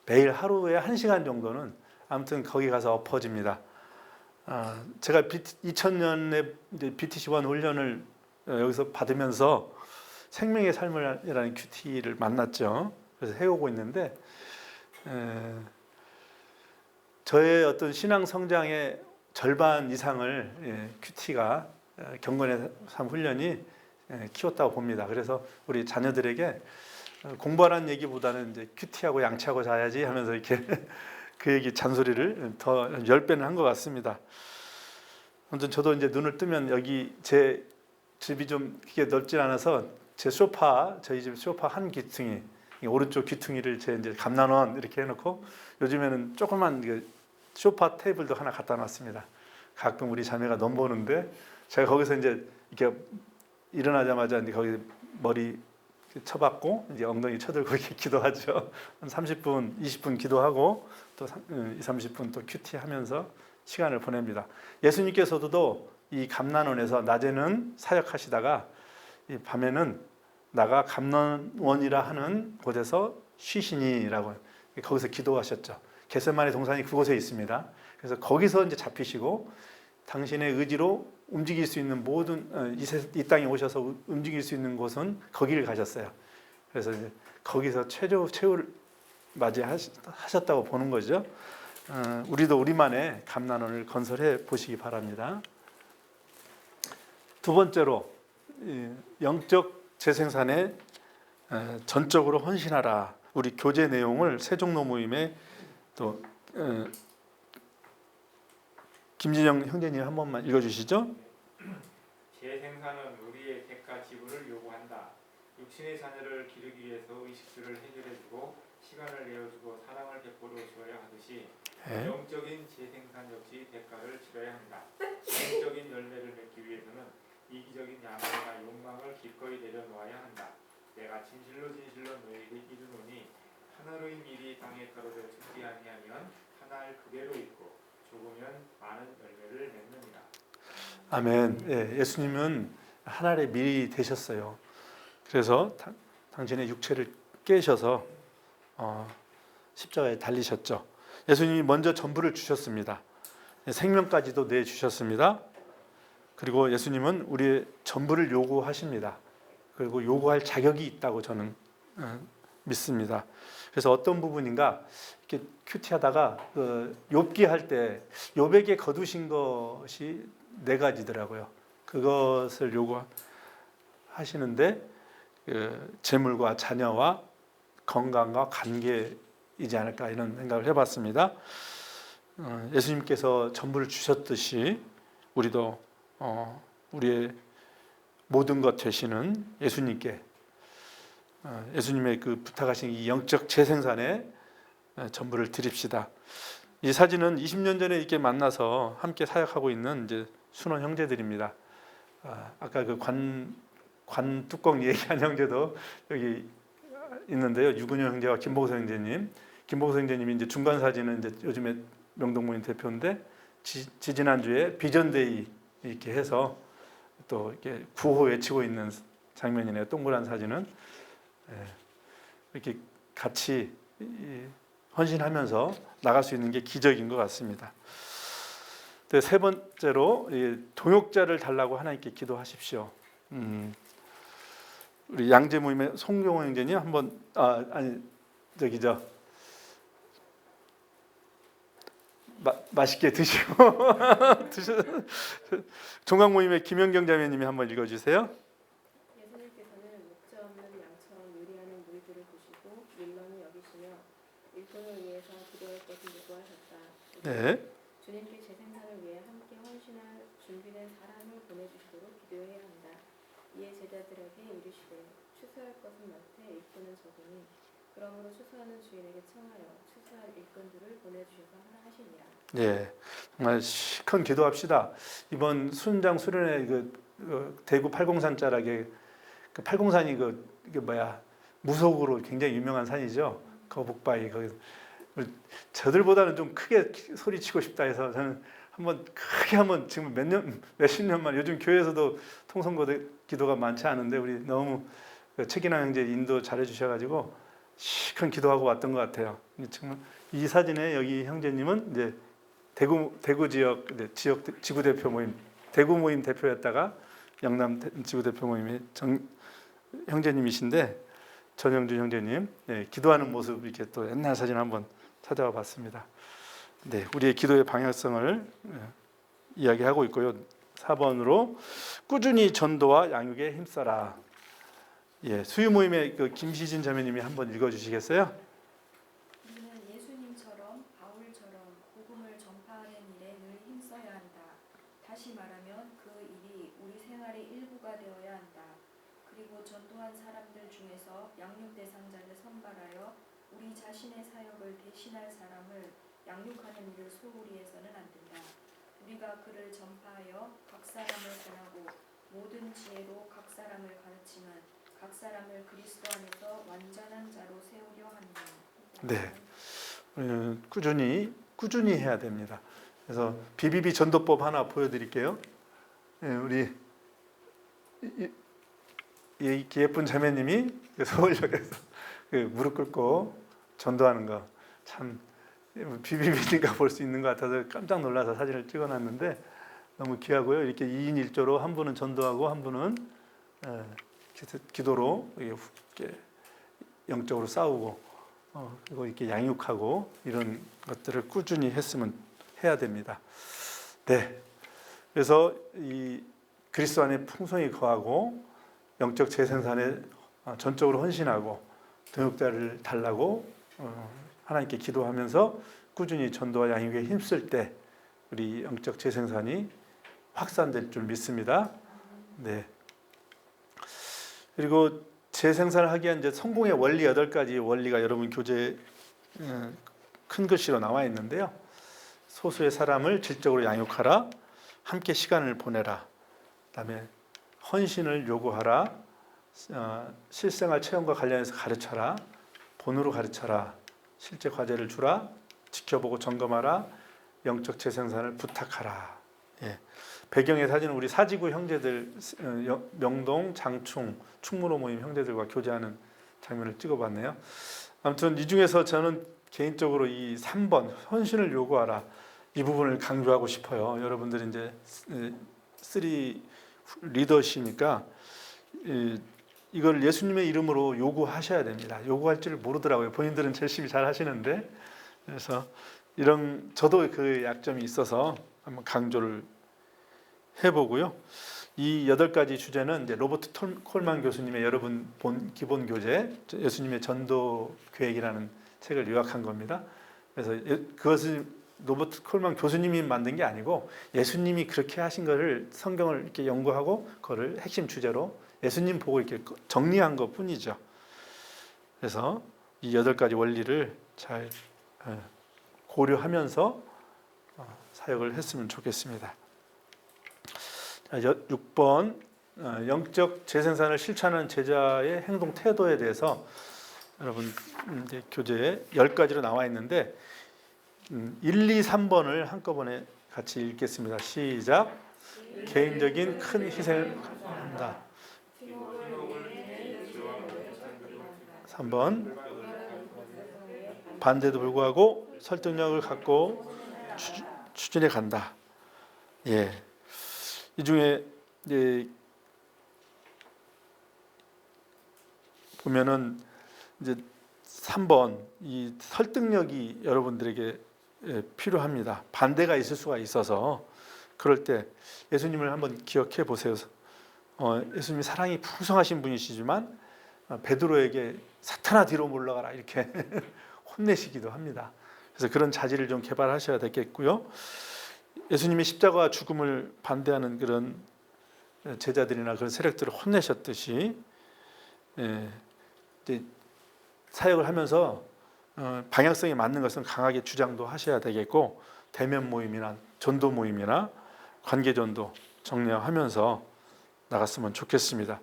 매일 하루에 1시간 정도는 아무튼 거기 가서 엎어집니다. 제가 2000년에 BTC1 훈련을 여기서 받으면서 생명의 삶이라는 큐티를 만났죠. 그래서 해오고 있는데 저의 어떤 신앙 성장의 절반 이상을 큐티가 경건의 삶 훈련이 키웠다고 봅니다. 그래서 우리 자녀들에게 공부하라는 얘기보다는 이제 큐티하고 양치하고 자야지 하면서 이렇게 그 얘기 잔소리를 더 10배는 한 것 같습니다. 아무튼 저도 이제 눈을 뜨면 여기 제 집이 좀 크게 넓진 않아서 제 소파, 저희 집 소파 한 귀퉁이, 오른쪽 귀퉁이를 제 이제 감난원 이렇게 해놓고 요즘에는 조그만 그 소파 테이블도 하나 갖다 놨습니다. 가끔 우리 자매가 넘보는데 제가 거기서 이제 이렇게 일어나자마자 이제 거기 머리 쳐박고 이제 엉덩이 쳐들고 이렇게 기도하죠. 한 30분, 20분 기도하고 또 30분 또 큐티 하면서 시간을 보냅니다. 예수님께서도 이 감난원에서 낮에는 사역하시다가 이 밤에는 나가 감난원이라 하는 곳에서 쉬시니라고 거기서 기도하셨죠. 겟세마네 동산이 그곳에 있습니다. 그래서 거기서 이제 잡히시고 당신의 의지로 움직일 수 있는 모든 이 땅에 오셔서 움직일 수 있는 곳은 거기를 가셨어요. 그래서 이제 거기서 최후를 맞이하셨다고 보는 거죠. 우리도 우리만의 감난원을 건설해 보시기 바랍니다. 두 번째로 영적 재생산에 전적으로 헌신하라. 우리 교재 내용을 세종로 모임에 또 김진영 형제님 한 번만 읽어주시죠. 재생산은 우리의 대가 지불을 요구한다. 육신의 자녀를 기르기 위해서 의식주를 해결해주고 시간을 내어주고 사랑을 베풀어 주어야 하듯이 영적인 재생산 역시 대가를 치러야 한다. 영적인 열매를 맺기 위해서는 이기적인 야망과 욕망을 기꺼이 내려놓아야 한다. 내가 진실로 너희에게 이르노니 하나의 밀이 땅에 떨어져 죽지 아니하면 하나를 그대로 있고 죽으면 많은 열매를 맺느니라. 아멘. 예수님은 하나의 밀이 되셨어요. 그래서 당신의 육체를 깨셔서 십자가에 달리셨죠. 예수님이 먼저 전부를 주셨습니다. 생명까지도 내주셨습니다. 그리고 예수님은 우리의 전부를 요구하십니다. 그리고 요구할 자격이 있다고 저는 믿습니다. 그래서 어떤 부분인가 이렇게 큐티하다가 욥기 할 때 욥에게 거두신 것이 4가지더라고요. 그것을 요구하시는데 재물과 자녀와 건강과 관계이지 않을까 이런 생각을 해봤습니다. 예수님께서 전부를 주셨듯이 우리도 우리의 모든 것 되시는 예수님께 예수님의 그 부탁하신 이 영적 재생산에 전부를 드립시다. 이 사진은 20년 전에 이렇게 만나서 함께 사역하고 있는 이제 순원 형제들입니다. 아까 그 관 뚜껑 얘기한 형제도 여기 있는데요. 유근효 형제와 김복성 형제님. 김복성 형제님이 이제 중간 사진은 이제 요즘에 명동모임 대표인데 지지난주에 비전데이 이렇게 해서 또 이렇게 구호 외치고 있는 장면이네요. 동그란 사진은 이렇게 같이 헌신하면서 나갈 수 있는 게 기적인 것 같습니다. 세 번째로 동역자를 달라고 하나님께 기도하십시오. 우리 양재 모임의 송경호 형제님 한번 맛있게 드시고 종강 모임의 김영경 자매님이 한번 읽어주세요. 예수님께서는 목자 없는 양처럼 요리하는 무리들을 보시고 밀런히 여기시며 일꾼을 위해서 기도할 것을 요구하셨다. 네. 주님께 재생산을 위해 함께 헌신할 준비된 사람을 보내주시도록 기도해야 한다. 이에 제자들에게 이르시되 추수할 것은 많되 일꾼은 적으니 그러므로 추수하는 주인에게 청하여 추수할 일꾼들을 보내주셔서 하라 하시니라. 네, 정말 큰 기도합시다. 이번 순장 수련회 대구 팔공산 자락에 그 팔공산이 이게 무속으로 굉장히 유명한 산이죠. 거북바위 거기 저들보다는 좀 크게 소리치고 싶다 해서 저는 크게 한번 지금 몇십 년 만에 요즘 교회에서도 통성기도가 많지 않은데 우리 너무 책이나 형제 인도 잘해 주셔가지고 큰 기도하고 왔던 것 같아요. 정말 이 사진에 여기 형제님은 이제 대구 지역 지구 대표 모임 대구 모임 대표였다가 영남 지구 대표 모임의 형제님이신데 전영준 형제님 기도하는 모습 이렇게 또 옛날 사진 한번 찾아와 봤습니다. 네, 우리의 기도의 방향성을 이야기하고 있고요. 4번으로 꾸준히 전도와 양육에 힘써라. 수유 모임의 김시진 자매님이 한번 읽어주시겠어요? 우리는 예수님처럼 바울처럼 복음을 전파하는 일에 늘 힘써야 한다. 다시 말하면 그 일이 우리 생활의 일부가 되어야 한다. 그리고 전도한 사람들 중에서 양육 대상자를 선발하여 우리 자신의 사역을 대신할 사람을 양육하는 일을 소홀히 해서는 안 된다. 우리가 그를 전파하여 각 사람을 권하고 모든 지혜로 각 사람을 가르치면 각 사람을 그리스도 안에서 완전한 자로 세우려 하느니라. 네, 우리는 꾸준히 해야 됩니다. 그래서 BBB 전도법 하나 보여드릴게요. 우리 이 예쁜 자매님이 서울역에서 무릎 꿇고 전도하는 거 참 BBB니까 볼 수 있는 것 같아서 깜짝 놀라서 사진을 찍어놨는데 너무 귀하고요. 이렇게 2인 1조로 한 분은 전도하고 한 분은 기도로 이렇게 영적으로 싸우고 그리고 이렇게 양육하고 이런 것들을 꾸준히 해야 됩니다. 네, 그래서 이 그리스도 안에 풍성히 거하고 영적 재생산에 전적으로 헌신하고 동역자를 달라고 하나님께 기도하면서 꾸준히 전도와 양육에 힘쓸 때 우리 영적 재생산이 확산될 줄 믿습니다. 네. 그리고 재생산을 하기 위한 이제 성공의 원리 8가지 원리가 여러분 교재에 큰 글씨로 나와 있는데요. 소수의 사람을 질적으로 양육하라. 함께 시간을 보내라. 그다음에 헌신을 요구하라. 실생활 체험과 관련해서 가르쳐라. 본으로 가르쳐라. 실제 과제를 주라. 지켜보고 점검하라. 영적 재생산을 부탁하라. 배경의 사진은 우리 사지구 형제들 명동, 장충, 충무로 모임 형제들과 교제하는 장면을 찍어봤네요. 아무튼 이 중에서 저는 개인적으로 이 3번 헌신을 요구하라 이 부분을 강조하고 싶어요. 여러분들이 이제 3 리더시니까 이걸 예수님의 이름으로 요구하셔야 됩니다. 요구할 줄 모르더라고요. 본인들은 열심히 잘 하시는데 그래서 저도 그 약점이 있어서 한번 강조를 해보고요. 이 8가지 주제는 이제 로버트 콜만 교수님의 여러분 본 기본 교재 예수님의 전도 계획이라는 책을 요약한 겁니다. 그래서 그것을 로버트 콜만 교수님이 만든 게 아니고 예수님이 그렇게 하신 것을 성경을 이렇게 연구하고 그거를 핵심 주제로 예수님 보고 이렇게 정리한 것 뿐이죠. 그래서 이 8가지 원리를 잘 고려하면서 사역을 했으면 좋겠습니다. 6번 영적 재생산을 실천하는 제자의 행동 태도에 대해서 여러분 이제 교재에 10가지로 나와 있는데 1, 2, 3번을 한꺼번에 같이 읽겠습니다. 시작. 개인적인 큰 희생을 한다. 3번 반대도 불구하고 설득력을 갖고 추진해 간다. 예. 이 중에 이제 보면은 이제 3번 이 설득력이 여러분들에게 필요합니다. 반대가 있을 수가 있어서 그럴 때 예수님을 한번 기억해 보세요. 예수님이 사랑이 풍성하신 분이시지만 베드로에게 사탄아 뒤로 물러가라 이렇게 혼내시기도 합니다. 그래서 그런 자질을 좀 개발하셔야 되겠고요. 예수님이 십자가와 죽음을 반대하는 그런 제자들이나 그런 세력들을 혼내셨듯이 이제 사역을 하면서 방향성이 맞는 것은 강하게 주장도 하셔야 되겠고 대면 모임이나 전도 모임이나 관계 전도 정리하면서 나갔으면 좋겠습니다.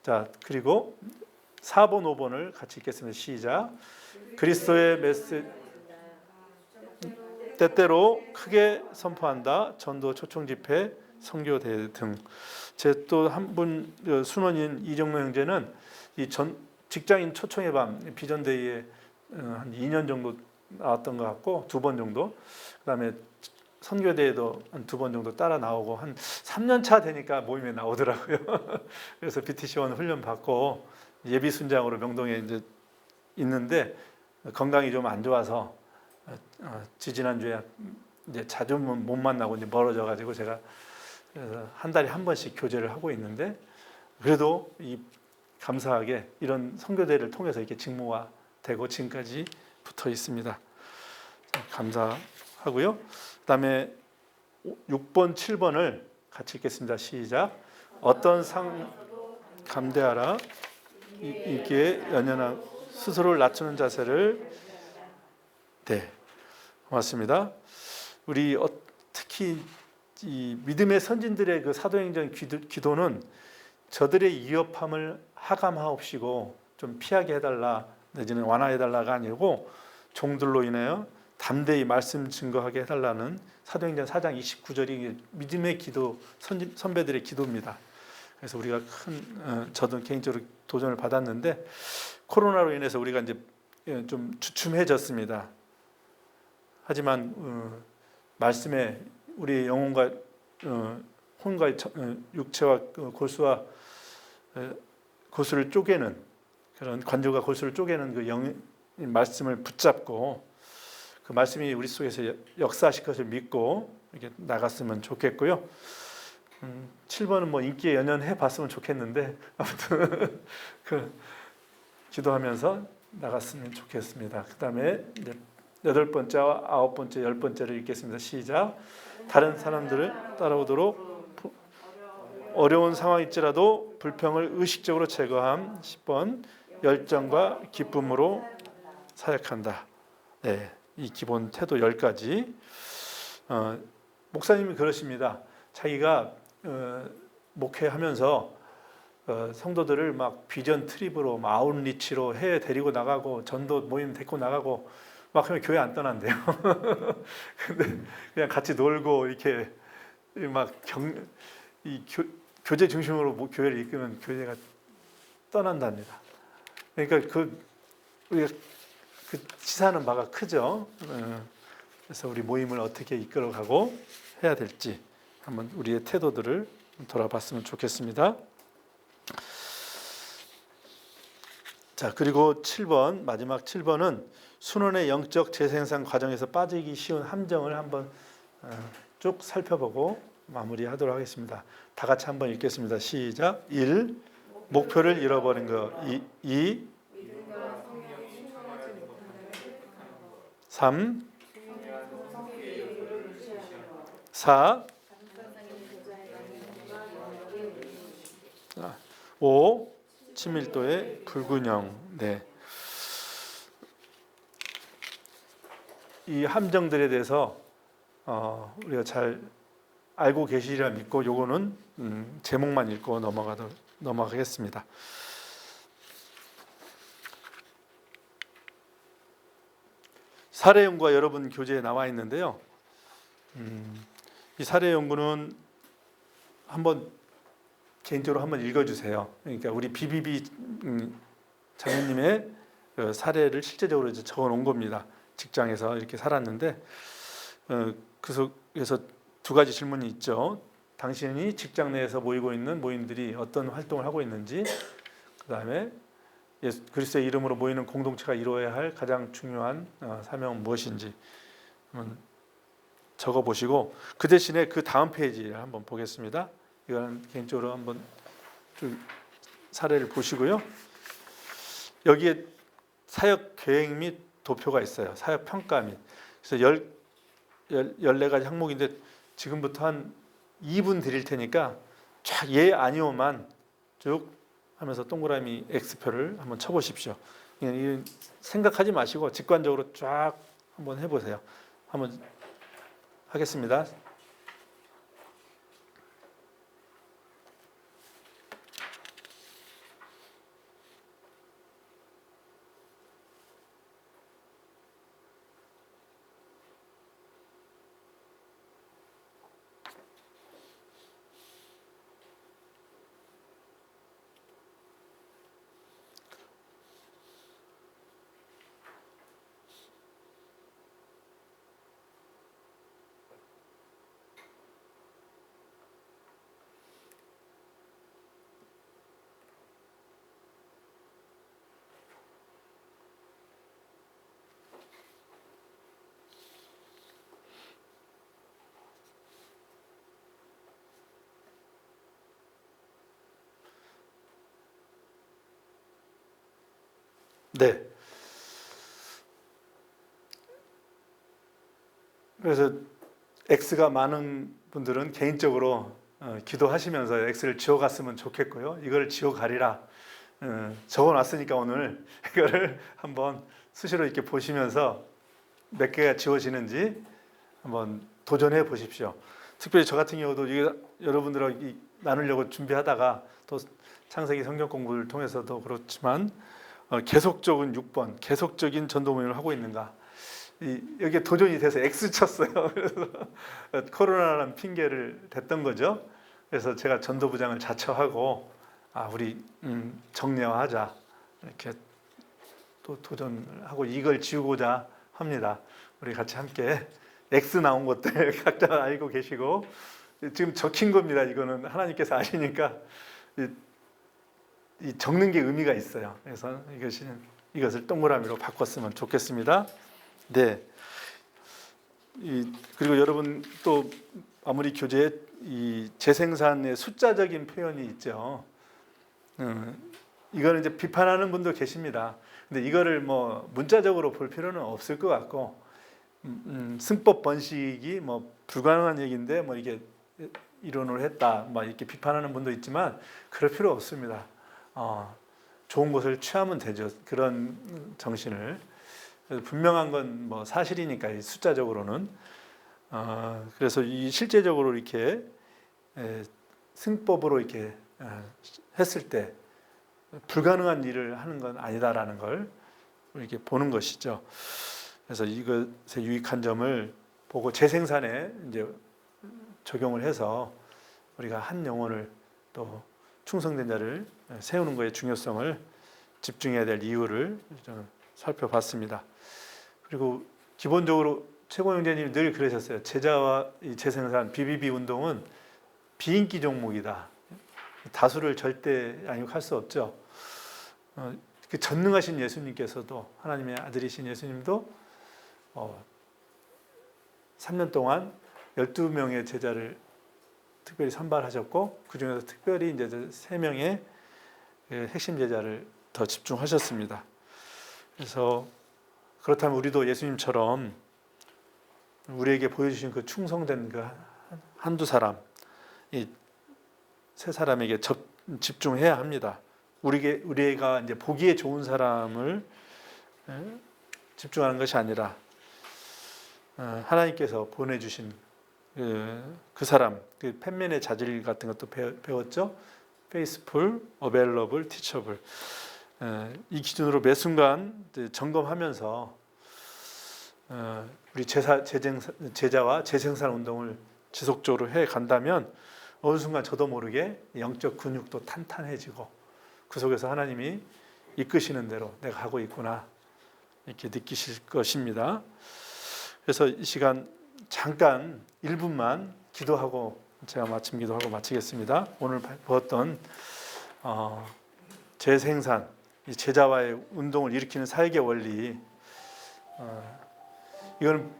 자, 그리고 4번, 5번을 같이 읽겠습니다. 시작. 그리스도의 메시지 때때로 크게 선포한다. 전도 초청 집회, 선교 대회 등. 제 또 한 분 순원인 이정로 형제는 이 직장인 초청의 밤 비전 대회에 한 2년 정도 나왔던 것 같고 2번 정도. 그다음에 선교 대회도 한 2번 정도 따라 나오고 한 3년 차 되니까 모임에 나오더라고요. 그래서 BTC1 훈련 받고 예비 순장으로 명동에 이제 있는데 건강이 좀 안 좋아서 지지난주에 이제 자주 못 만나고 이제 멀어져 가지고 제가 한 달에 한 번씩 교제를 하고 있는데 그래도 이 감사하게 이런 선교대를 통해서 이렇게 직무가 되고 지금까지 붙어 있습니다. 감사하고요. 그다음에 6번, 7번을 같이 읽겠습니다. 시작. 어떤 상 감대하라. 이기에 연연한 스스로를 낮추는 자세를 네, 고맙습니다. 우리 특히 이 믿음의 선진들의 그 사도행전 기도는 저들의 위협함을 하감하옵시고 좀 피하게 해달라 내지는 완화해달라가 아니고 종들로 인하여 담대히 말씀 증거하게 해달라는 사도행전 4장 29절이 믿음의 기도 선배들의 기도입니다. 그래서 우리가 저도 개인적으로 도전을 받았는데 코로나로 인해서 우리가 이제 좀 주춤해졌습니다. 하지만 말씀에 우리의 영혼과 혼과 육체와 골수를 쪼개는 그런 관절과 골수를 쪼개는 그 말씀을 붙잡고 그 말씀이 우리 속에서 역사하실 것을 믿고 이렇게 나갔으면 좋겠고요. 7번은 뭐 인기에 연연해 봤으면 좋겠는데 아무튼 기도하면서 나갔으면 좋겠습니다. 그다음에 이제 8번째와 9번째, 10번째를 읽겠습니다. 시작. 다른 사람들을 따라오도록 어려운 상황일지라도 불평을 의식적으로 제거함. 10번 열정과 기쁨으로 사역한다. 네, 이 기본 태도 10가지. 목사님이 그러십니다. 자기가 목회하면서 성도들을 막 비전 트립으로 막 아웃리치로 해외 데리고 나가고 전도 모임 데리고 나가고 막 하면 교회 안 떠난대요. 근데 그냥 같이 놀고 이렇게 막 교제 중심으로 교회를 이끄면 교회가 떠난답니다. 그러니까 우리가 시사하는 바가 크죠. 그래서 우리 모임을 어떻게 이끌어가고 해야 될지 한번 우리의 태도들을 돌아봤으면 좋겠습니다. 자, 그리고 7번 마지막 7번은 순원의 영적 재생산 과정에서 빠지기 쉬운 함정을 한번 쭉 살펴보고 마무리하도록 하겠습니다. 다 같이 한번 읽겠습니다. 시작. 1. 목표를 잃어버린 것. 2. 3. 4. 5. 친밀도의 불균형. 네. 이 함정들에 대해서 우리가 잘 알고 계시리라 믿고 요거는 제목만 읽고 넘어가겠습니다. 사례 연구가 여러분 교재에 나와 있는데요. 이 사례 연구는 한번 개인적으로 한번 읽어주세요. 그러니까 우리 BBB 자매님의 그 사례를 실제적으로 이제 적어놓은 겁니다. 직장에서 이렇게 살았는데 그래서 두 가지 질문이 있죠. 당신이 직장 내에서 모이고 있는 모임들이 어떤 활동을 하고 있는지, 그 다음에 그리스도의 이름으로 모이는 공동체가 이루어야 할 가장 중요한 사명은 무엇인지 한번 적어보시고, 그 대신에 그 다음 페이지를 한번 보겠습니다. 이거는 개인적으로 한번 좀 사례를 보시고요. 여기에 사역 계획 및 도표가 있어요. 사역 평가 및. 그래서 14가지 항목인데 지금부터 한 2분 드릴 테니까 쫙 예 아니오만 쭉 하면서 동그라미 X표를 한번 쳐보십시오. 생각하지 마시고 직관적으로 쫙 한번 해보세요. 한번 하겠습니다. 네. 그래서 X가 많은 분들은 개인적으로 기도하시면서 X를 지워갔으면 좋겠고요. 이걸 지워가리라 적어놨으니까 오늘 이거를 한번 수시로 이렇게 보시면서 몇 개가 지워지는지 한번 도전해 보십시오. 특별히 저 같은 경우도 이게 여러분들하고 나누려고 준비하다가 또 창세기 성경 공부를 통해서도 그렇지만 계속적인 6번, 계속적인 전도 모임을 하고 있는가? 여기에 도전이 돼서 X 쳤어요. 그래서 코로나라는 핑계를 댔던 거죠. 그래서 제가 전도부장을 자처하고 우리 정례화하자 이렇게 또 도전을 하고 이걸 지우고자 합니다. 우리 같이 함께 X 나온 것들 각자 알고 계시고 지금 적힌 겁니다. 이거는 하나님께서 아시니까. 이 적는 게 의미가 있어요. 그래서 이것을 동그라미로 바꿨으면 좋겠습니다. 네. 그리고 여러분 또 아무리 교재에 이 재생산의 숫자적인 표현이 있죠. 이거는 이제 비판하는 분도 계십니다. 근데 이거를 뭐 문자적으로 볼 필요는 없을 것 같고, 승법 번식이 뭐 불가능한 얘기인데 뭐 이게 이론을 했다, 막 이렇게 비판하는 분도 있지만 그럴 필요 없습니다. 좋은 것을 취하면 되죠. 그런 정신을. 분명한 건 뭐 사실이니까 숫자적으로는. 그래서 이 실제적으로 이렇게 승법으로 이렇게 했을 때 불가능한 일을 하는 건 아니다라는 걸 이렇게 보는 것이죠. 그래서 이것의 유익한 점을 보고 재생산에 이제 적용을 해서 우리가 한 영혼을 또 충성된 자를 세우는 것의 중요성을 집중해야 될 이유를 좀 살펴봤습니다. 그리고 기본적으로 최고 형제님이 늘 그러셨어요. 제자와 이 재생산 BBB 운동은 비인기 종목이다. 다수를 절대 양육할 수 없죠. 그 전능하신 예수님께서도, 하나님의 아들이신 예수님도 3년 동안 12명의 제자를 특별히 선발하셨고, 그 중에서 특별히 이제 3명의 핵심 제자를 더 집중하셨습니다. 그래서 그렇다면 우리도 예수님처럼 우리에게 보여주신 그 충성된 그 한두 사람, 이 세 사람에게 집중해야 합니다. 우리가 이제 보기에 좋은 사람을 집중하는 것이 아니라 하나님께서 보내주신 그 사람, 그 팬맨의 자질 같은 것도 배웠죠. 페이스풀, 어벨러블, 티처블. 이 기준으로 매 순간 점검하면서 우리 제자와 재생산 운동을 지속적으로 해 간다면 어느 순간 저도 모르게 영적 근육도 탄탄해지고 그 속에서 하나님이 이끄시는 대로 내가 하고 있구나 이렇게 느끼실 것입니다. 그래서 이 시간 잠깐 1분만 기도하고 제가 마침 기도하고 마치겠습니다. 오늘 보았던 재생산, 이 제자와의 운동을 일으키는 사역의 원리, 이건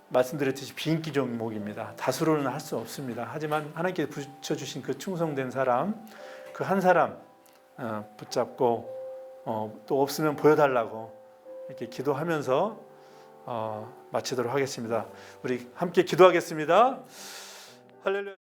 말씀드렸듯이 비인기 종목입니다. 다수로는 할 수 없습니다. 하지만 하나님께서 붙여주신 그 충성된 사람, 그 한 사람 붙잡고 또 없으면 보여달라고 이렇게 기도하면서 마치도록 하겠습니다. 우리 함께 기도하겠습니다. 할렐루야.